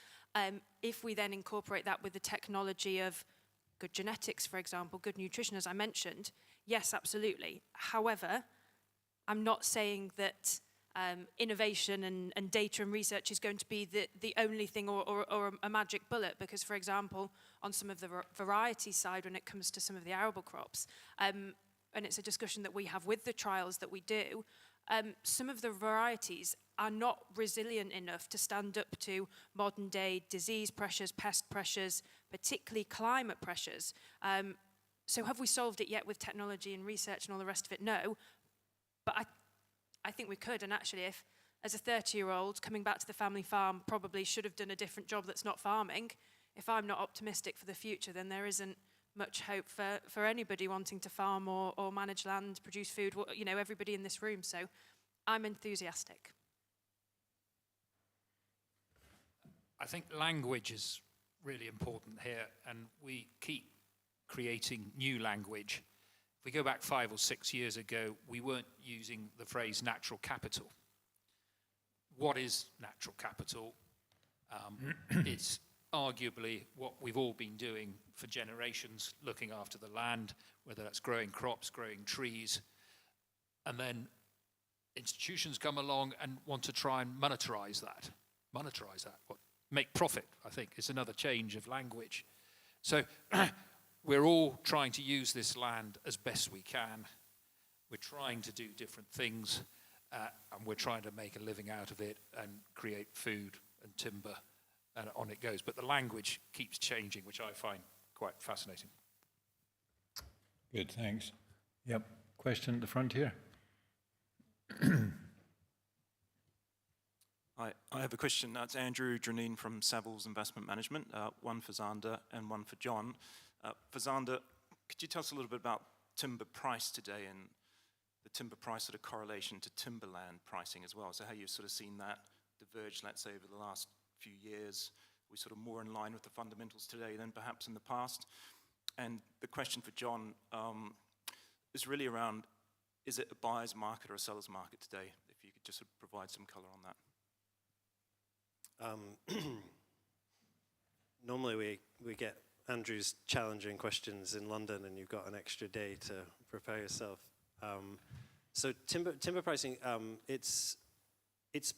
If we then incorporate that with the technology of good genetics, for example, good nutrition, as I mentioned, yes, absolutely. However, I'm not saying that innovation and data and research is going to be the only thing or a magic bullet, because, for example, on some of the variety side, when it comes to some of the arable crops, and it's a discussion that we have with the trials that we do, some of the varieties are not resilient enough to stand up to modern day disease pressures, pest pressures, particularly climate pressures. So have we solved it yet with technology and research and all the rest of it? No. But I think we could. And actually, if as a 30-year-old coming back to the family farm probably should have done a different job that's not farming, if I'm not optimistic for the future, then there isn't much hope for anybody wanting to farm or manage land, produce food, everybody in this room. So I'm enthusiastic. I think language is really important here, and we keep creating new language. If we go back 5 or 6 years ago, we weren't using the phrase natural capital. What is natural capital? It's arguably what we've all been doing for generations, looking after the land, whether that's growing crops, growing trees, and then institutions come along and want to try and monetize that. Make profit, I think, is another change of language. So we're all trying to use this land as best we can. We're trying to do different things, and we're trying to make a living out of it and create food and timber, and on it goes. But the language keeps changing, which I find quite fascinating. Good, thanks. Yep, question at the front here. I have a question. It's Andrew Draneen from Savills Investment Management, one for Xander and one for John. For Xander, could you tell us a little bit about timber price today and the timber price sort of correlation to timberland pricing as well? So how you've sort of seen that diverge, let's say, over the last few years. We're sort of more in line with the fundamentals today than perhaps in the past. And the question for John is really around, is it a buyer's market or a seller's market today? If you could just sort of provide some color on that. Normally we get Andrew's challenging questions in London, and you've got an extra day to prepare yourself. So timber pricing, it's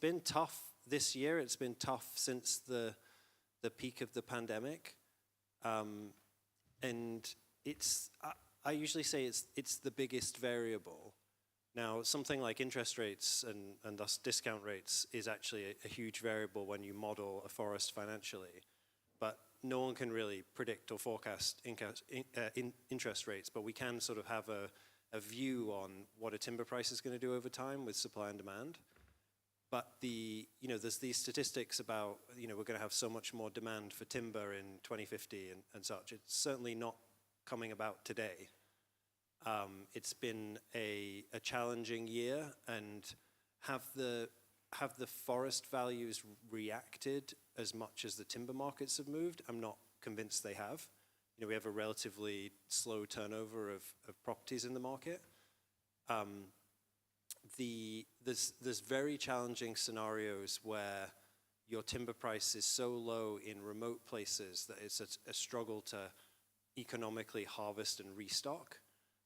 been tough this year. It's been tough since the peak of the pandemic, and I usually say it's the biggest variable. Now, something like interest rates and thus discount rates is actually a huge variable when you model a forest financially. But no one can really predict or forecast interest rates, but we can sort of have a view on what a timber price is going to do over time with supply and demand. But there's these statistics about, we're going to have so much more demand for timber in 2050 and such. It's certainly not coming about today. It's been a challenging year, and have the forest values reacted as much as the timber markets have moved? I'm not convinced they have. We have a relatively slow turnover of properties in the market. There's very challenging scenarios where your timber price is so low in remote places that it's a struggle to economically harvest and restock.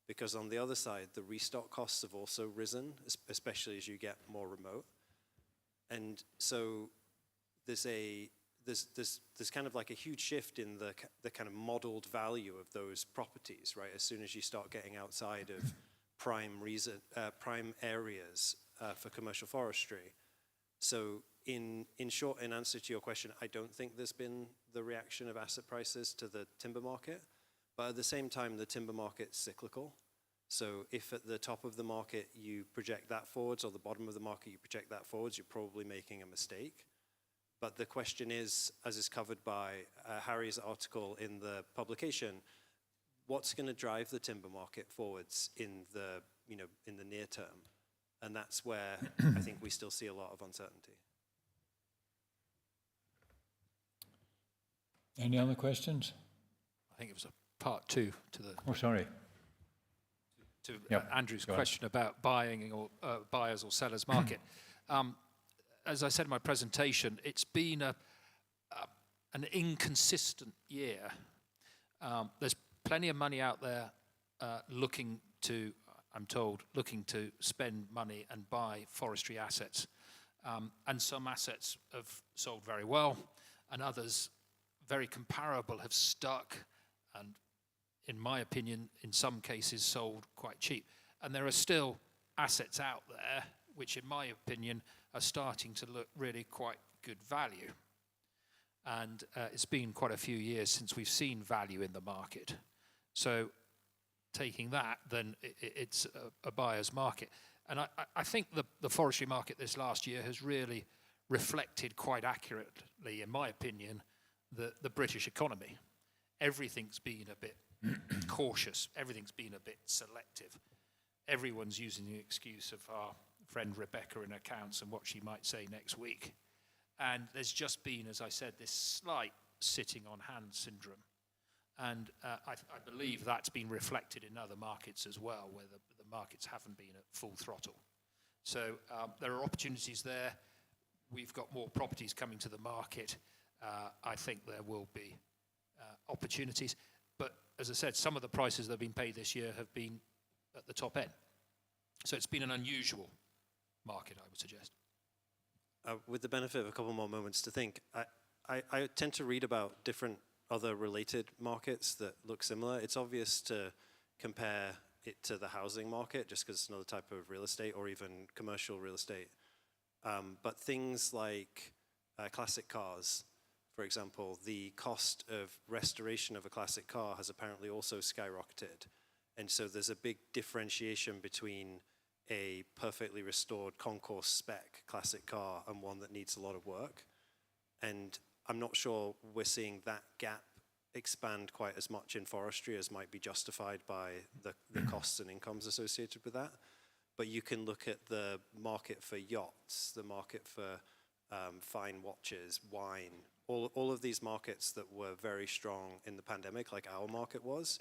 Because on the other side, the restock costs have also risen, especially as you get more remote. And so there's kind of like a huge shift in the kind of modeled value of those properties, right? As soon as you start getting outside of prime areas for commercial forestry. So in short, in answer to your question, I don't think there's been the reaction of asset prices to the timber market. But at the same time, the timber market's cyclical. So if at the top of the market you project that forwards, or the bottom of the market you project that forwards, you're probably making a mistake. But the question is, as is covered by Harry's article in the publication, what's going to drive the timber market forwards in the near term? And that's where I think we still see a lot of uncertainty. Any other questions? I think it was a part two to the Oh, sorry. Andrew's question about buying or buyers or sellers market. As I said in my presentation, it's been an inconsistent year. There's plenty of money out there looking to spend money and buy forestry assets. And some assets have sold very well, and others, very comparable, have stuck, and in my opinion, in some cases sold quite cheap. And there are still assets out there which, in my opinion, are starting to look really quite good value. And it's been quite a few years since we've seen value in the market. So taking that, then it's a buyer's market. And I think the forestry market this last year has really reflected quite accurately, in my opinion, the British economy. Everything's been a bit cautious. Everything's been a bit selective. Everyone's using the excuse of our friend Rebecca in accounts and what she might say next week. And there's just been, as I said, this slight sitting on hand syndrome. And I believe that's been reflected in other markets as well, where the markets haven't been at full throttle. So there are opportunities there. We've got more properties coming to the market. I think there will be opportunities. But as I said, some of the prices that have been paid this year have been at the top end. So it's been an unusual market, I would suggest. With the benefit of a couple more moments to think, I tend to read about different other related markets that look similar. It's obvious to compare it to the housing market just because it's another type of real estate, or even commercial real estate. But things like classic cars, for example, the cost of restoration of a classic car has apparently also skyrocketed. And so there's a big differentiation between a perfectly restored concourse spec classic car and one that needs a lot of work. And I'm not sure we're seeing that gap expand quite as much in forestry as might be justified by the costs and incomes associated with that. But you can look at the market for yachts, the market for fine watches, wine, all of these markets that were very strong in the pandemic, like our market was,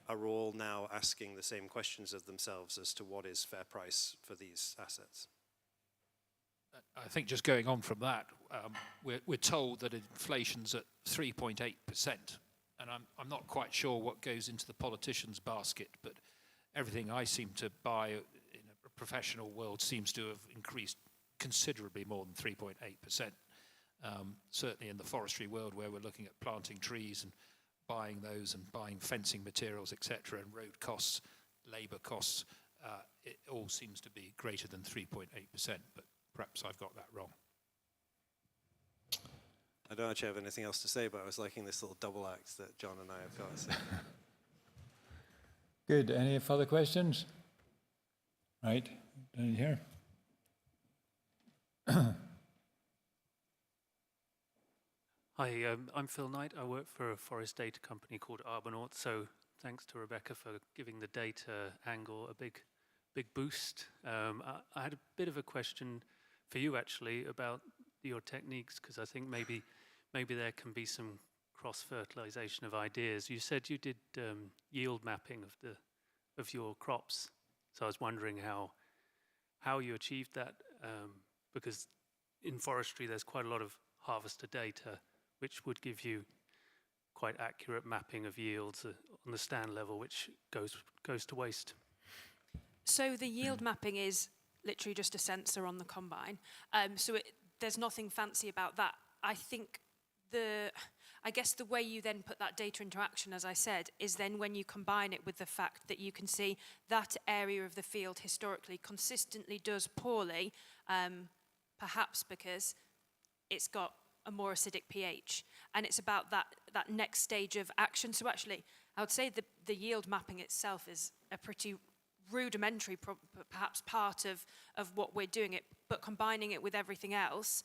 are all now asking the same questions of themselves as to what is fair price for these assets. I think just going on from that, we're told that inflation's at 3.8%, and I'm not quite sure what goes into the politician's basket, but everything I seem to buy in a professional world seems to have increased considerably more than 3.8%. Certainly in the forestry world, where we're looking at planting trees and buying those and buying fencing materials, etc., and road costs, labour costs, it all seems to be greater than 3.8%, but perhaps I've got that wrong. I don't actually have anything else to say, but I was liking this little double act that John and I have got. So. Good. Any further questions? Right, down here. Hi, I'm Phil Knight. I work for a forest data company called Arbonaut. So thanks to Rebecca for giving the data angle a big boost. I had a bit of a question for you actually about your techniques, because I think maybe there can be some cross-fertilization of ideas. You said you did yield mapping of your crops. So I was wondering how you achieved that, because in forestry there's quite a lot of harvester data which would give you quite accurate mapping of yields on the stand level, which goes to waste. So the yield mapping is literally just a sensor on the combine. There's nothing fancy about that. I think I guess the way you then put that data into action, as I said, is then when you combine it with the fact that you can see that area of the field historically consistently does poorly, perhaps because it's got a more acidic pH, and it's about that next stage of action. So actually, I would say the yield mapping itself is a pretty rudimentary, perhaps part of what we're doing it, but combining it with everything else,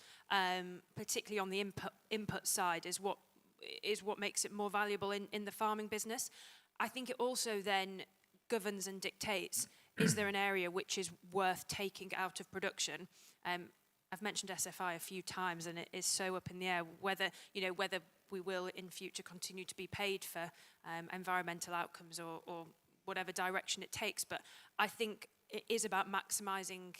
particularly on the input side, is what makes it more valuable in the farming business. I think it also then governs and dictates, is there an area which is worth taking out of production? I've mentioned SFI a few times, and it is so up in the air whether we will in future continue to be paid for environmental outcomes or whatever direction it takes. But I think it is about maximising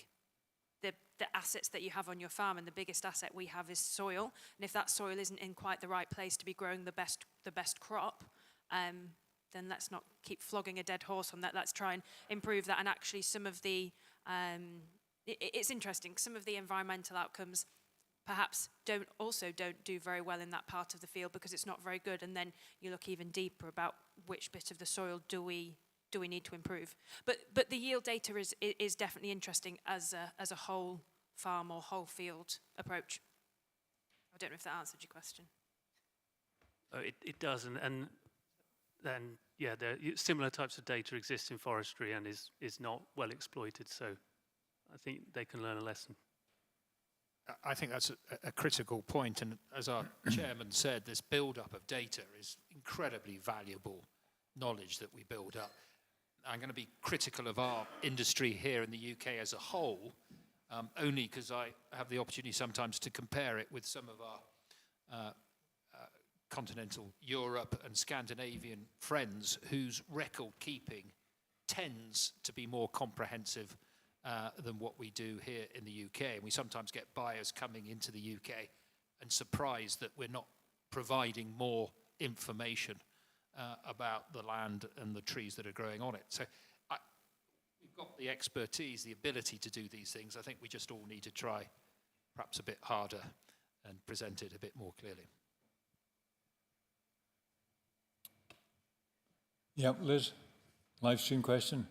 the assets that you have on your farm, and the biggest asset we have is soil. And if that soil isn't in quite the right place to be growing the best crop, then let's not keep flogging a dead horse on that. Let's try and improve that. And actually some of the, it's interesting, some of the environmental outcomes perhaps don't do very well in that part of the field because it's not very good. And then you look even deeper about which bit of the soil do we need to improve. But the yield data is definitely interesting as a whole farm or whole field approach. I don't know if that answered your question. It does, and then yeah, similar types of data exist in forestry and is not well exploited. So I think they can learn a lesson. I think that's a critical point, and as our chairman said, this build-up of data is incredibly valuable knowledge that we build up. I'm going to be critical of our industry here in the UK as a whole, only because I have the opportunity sometimes to compare it with some of our continental Europe and Scandinavian friends whose record keeping tends to be more comprehensive than what we do here in the UK. And we sometimes get buyers coming into the UK and surprised that we're not providing more information about the land and the trees that are growing on it. So we've got the expertise, the ability to do these things. I think we just all need to try perhaps a bit harder and present it a bit more clearly. Yep, Liz, live stream question.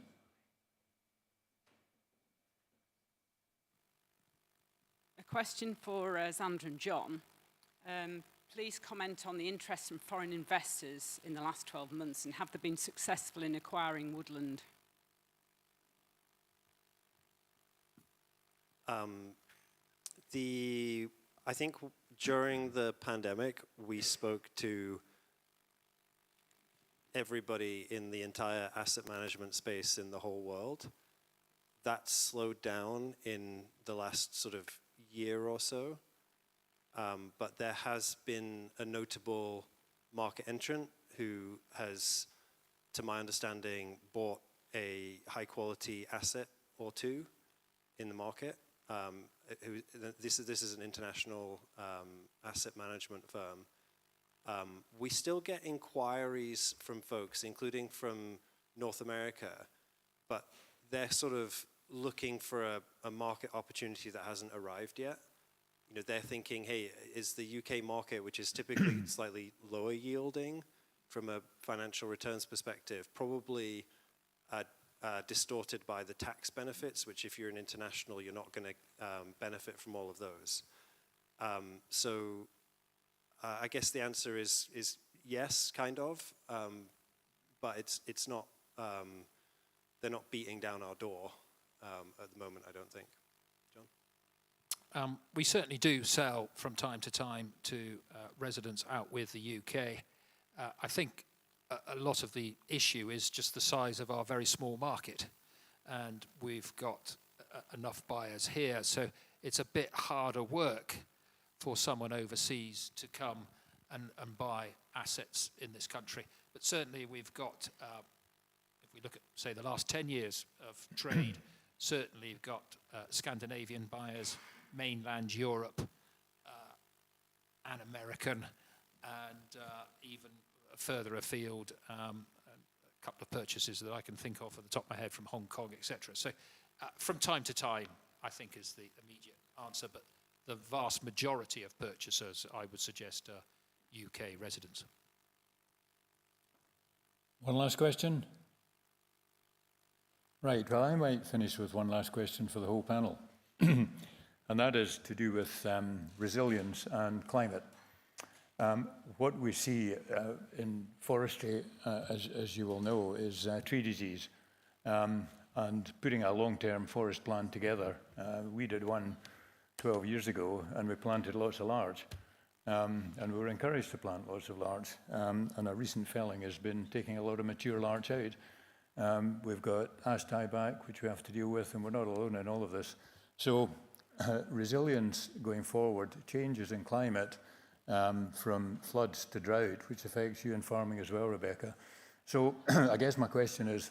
A question for Xander and John. Please comment on the interest from foreign investors in the last 12 months, and have they been successful in acquiring woodland? I think during the pandemic, we spoke to everybody in the entire asset management space in the whole world. That slowed down in the last sort of year or so. But there has been a notable market entrant who has, to my understanding, bought a high-quality asset or two in the market. This is an international asset management firm. We still get inquiries from folks, including from North America, but they're sort of looking for a market opportunity that hasn't arrived yet. You know, they're thinking, hey, is the UK market, which is typically slightly lower yielding from a financial returns perspective, probably distorted by the tax benefits, which if you're an international, you're not going to benefit from all of those. So I guess the answer is yes, kind of, but it's not. They're not beating down our door at the moment, I don't think. John? We certainly do sell from time to time to residents out with the UK. I think a lot of the issue is just the size of our very small market, and we've got enough buyers here, so it's a bit harder work for someone overseas to come and buy assets in this country. But certainly we've got, if we look at, say, the last 10 years of trade, certainly we've got Scandinavian buyers, mainland Europe, and American, and even further afield, a couple of purchases that I can think of at the top of my head from Hong Kong, etc. So from time to time, I think is the immediate answer, but the vast majority of purchasers, I would suggest, are UK residents. One last question? Right, well, I might finish with one last question for the whole panel. And that is to do with resilience and climate. What we see in forestry, as you will know, is tree disease. and putting a long-term forest plan together. We did one 12 years ago, and we planted lots of larch. And we were encouraged to plant lots of larch. And a recent felling has been taking a lot of mature larch out. We've got ash tieback, which we have to deal with, and we're not alone in all of this. So resilience going forward, changes in climate, from floods to drought, which affects you in farming as well, Rebecca. So I guess my question is,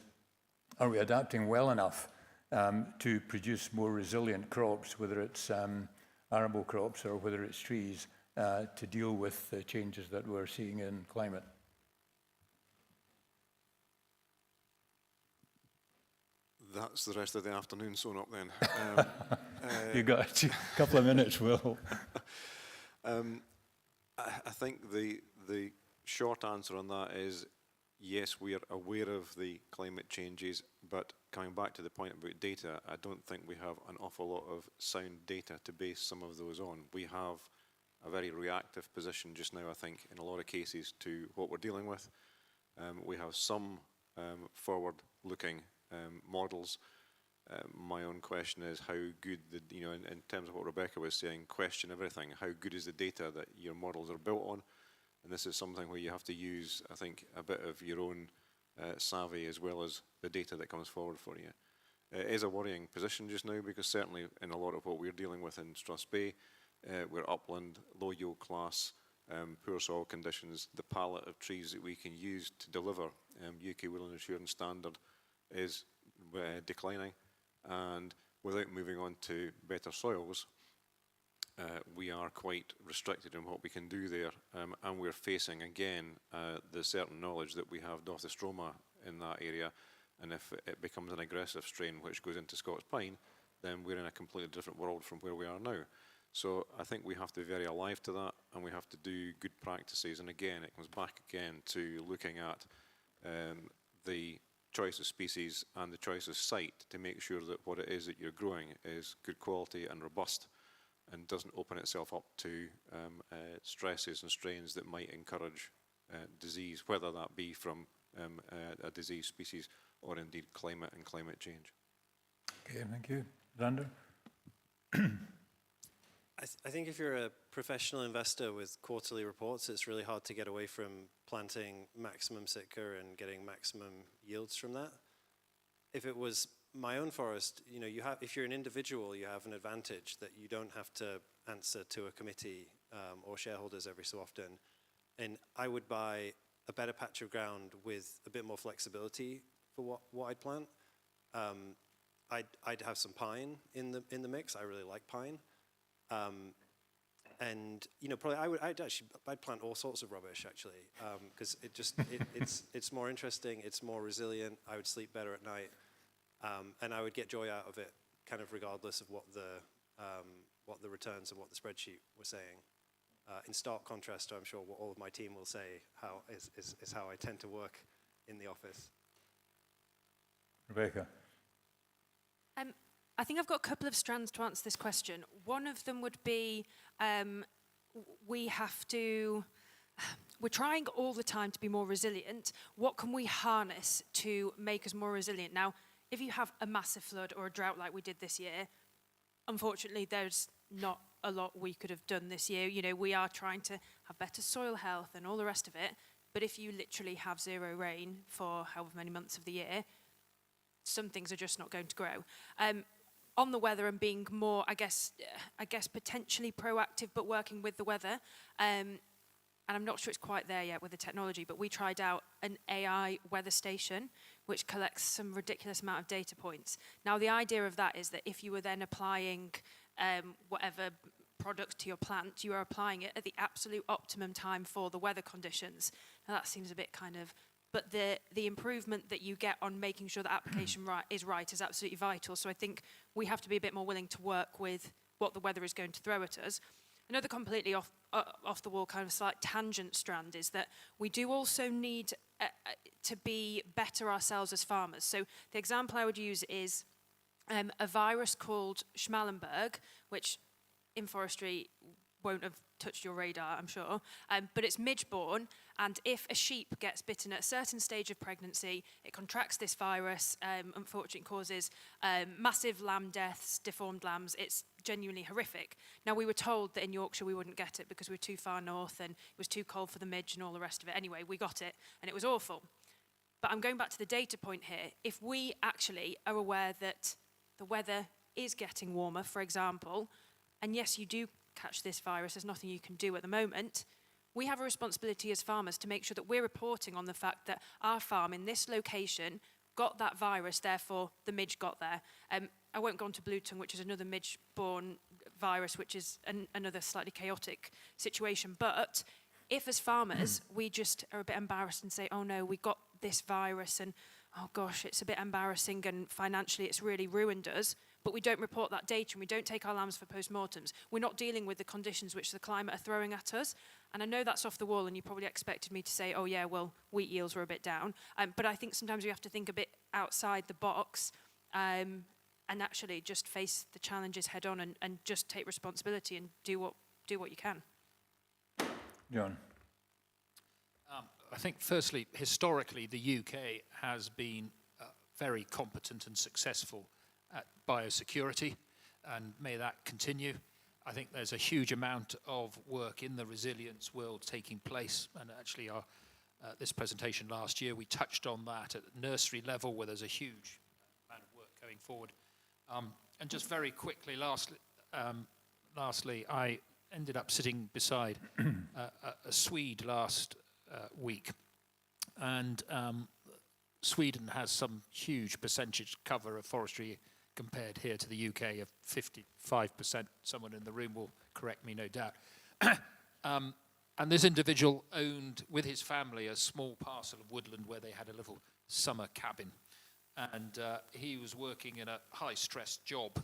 are we adapting well enough to produce more resilient crops, whether it's arable crops or whether it's trees, to deal with the changes that we're seeing in climate? That's the rest of the afternoon sewn up then. You got a couple of minutes, Will. I think the short answer on that is yes, we are aware of the climate changes, but coming back to the point about data, I don't think we have an awful lot of sound data to base some of those on. We have a very reactive position just now, I think, in a lot of cases to what we're dealing with. We have some forward-looking models. My own question is how good, in terms of what Rebecca was saying, question everything. How good is the data that your models are built on? And this is something where you have to use, I think, a bit of your own savvy as well as the data that comes forward for you. It is a worrying position just now because certainly in a lot of what we're dealing with in Strathspey, we're upland, low yield class, poor soil conditions. The palette of trees that we can use to deliver UK Woodland Assurance Standard is declining. And without moving on to better soils, we are quite restricted in what we can do there, and we're facing again the certain knowledge that we have Northostroma in that area, and if it becomes an aggressive strain which goes into Scots pine, then we're in a completely different world from where we are now. So I think we have to be very alive to that, and we have to do good practices, and again it comes back again to looking at the choice of species and the choice of site to make sure that what it is that you're growing is good quality and robust, and doesn't open itself up to stresses and strains that might encourage disease, whether that be from a disease species or indeed climate and climate change. Okay, thank you. Xander? I think if you're a professional investor with quarterly reports, it's really hard to get away from planting maximum Sitka and getting maximum yields from that. If it was my own forest, if you're an individual, you have an advantage that you don't have to answer to a committee or shareholders every so often. And I would buy a better patch of ground with a bit more flexibility for what I'd plant. I'd have some pine in the mix. I really like pine. And probably I'd plant all sorts of rubbish actually, because it's more interesting, it's more resilient. I would sleep better at night, and I would get joy out of it, kind of regardless of what the returns and what the spreadsheet were saying. In stark contrast to, I'm sure, what all of my team will say is how I tend to work in the office. Rebecca? I think I've got a couple of strands to answer this question. One of them would be we're trying all the time to be more resilient. What can we harness to make us more resilient? Now, if you have a massive flood or a drought like we did this year, unfortunately, there's not a lot we could have done this year. We are trying to have better soil health and all the rest of it. But if you literally have zero rain for however many months of the year, some things are just not going to grow. On the weather and being more, I guess potentially proactive, but working with the weather. And I'm not sure it's quite there yet with the technology, but we tried out an AI weather station, which collects some ridiculous amount of data points. Now, the idea of that is that if you were then applying whatever product to your plant, you are applying it at the absolute optimum time for the weather conditions. Now, that seems a bit but the improvement that you get on making sure the application is right is absolutely vital. So I think we have to be a bit more willing to work with what the weather is going to throw at us. Another completely off the wall kind of slight tangent strand is that we do also need to be better ourselves as farmers. So the example I would use is a virus called Schmallenberg, which in forestry won't have touched your radar, I'm sure, but it's midge-borne, And if a sheep gets bitten at a certain stage of pregnancy, it contracts this virus, unfortunately causes massive lamb deaths, deformed lambs. It's genuinely horrific. Now, we were told that in Yorkshire we wouldn't get it because we were too far north and it was too cold for the midge and all the rest of it. Anyway, we got it, and it was awful. But I'm going back to the data point here. If we actually are aware that the weather is getting warmer, for example, and yes, you do catch this virus, there's nothing you can do at the moment, we have a responsibility as farmers to make sure that we're reporting on the fact that our farm in this location got that virus, therefore the midge got there. I won't go on to blue tongue, which is another midge-borne virus, which is another slightly chaotic situation. But if as farmers we just are a bit embarrassed and say, oh no, we got this virus and oh gosh, it's a bit embarrassing and financially it's really ruined us, but we don't report that data and we don't take our lambs for post-mortems, we're not dealing with the conditions which the climate are throwing at us. And I know that's off the wall and you probably expected me to say, oh yeah, well, wheat yields were a bit down. But I think sometimes we have to think a bit outside the box and actually just face the challenges head on and just take responsibility and do what you can. John. I think, firstly, historically, the UK has been very competent and successful at biosecurity, and may that continue. I think there's a huge amount of work in the resilience world taking place, and actually this presentation last year, we touched on that at nursery level, where there's a huge amount of work going forward. And just very quickly, lastly, I ended up sitting beside a Swede last week, and Sweden has some huge percentage cover of forestry compared here to the UK of 55%. Someone in the room will correct me, no doubt. And this individual owned, with his family, a small parcel of woodland where they had a little summer cabin. And he was working in a high-stress job.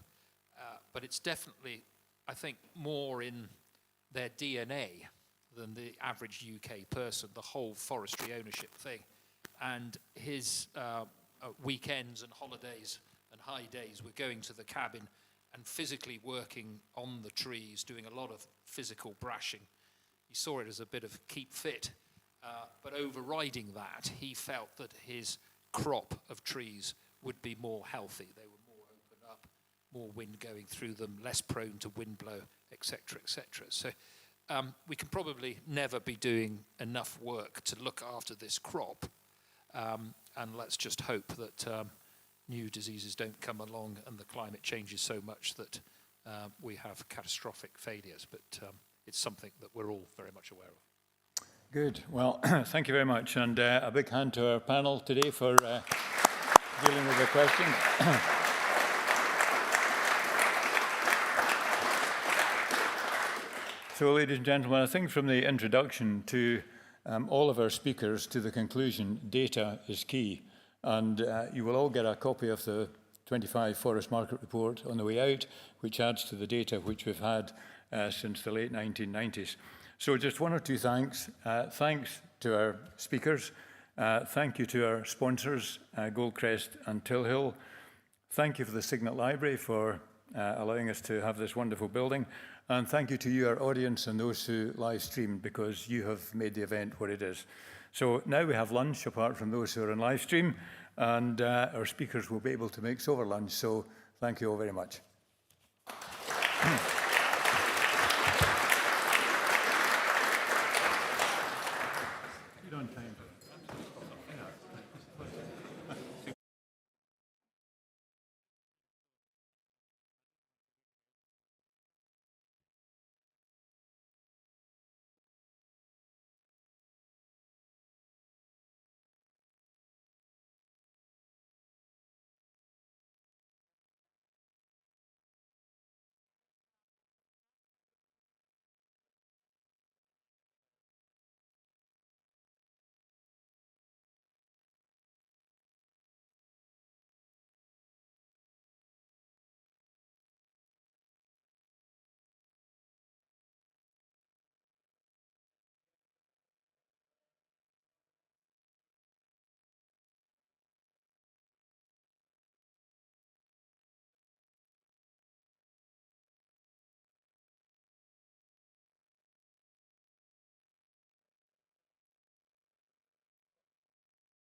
But it's definitely, I think, more in their DNA than the average UK person, the whole forestry ownership thing. And his weekends and holidays and high days were going to the cabin and physically working on the trees, doing a lot of physical brushing. He saw it as a bit of keep fit, but overriding that, he felt that his crop of trees would be more healthy. They were more open up, more wind going through them, less prone to wind blow, etc., etc. So we can probably never be doing enough work to look after this crop, and let's just hope that new diseases don't come along and the climate changes so much that we have catastrophic failures, but it's something that we're all very much aware of. Good. Well, thank you very much, and a big hand to our panel today for dealing with the questions. So, ladies and gentlemen, I think from the introduction to all of our speakers to the conclusion, data is key. And you will all get a copy of the 25 Forest Market Report on the way out, which adds to the data which we've had since the late 1990s. So just one or two thanks. Thanks to our speakers. Thank you to our sponsors, Goldcrest and Tilhill. Thank you for the Signet Library for allowing us to have this wonderful building. And thank you to you, our audience, and those who live streamed, because you have made the event what it is. So now we have lunch, apart from those who are on live stream, and our speakers will be able to make us over lunch. So thank you all very much.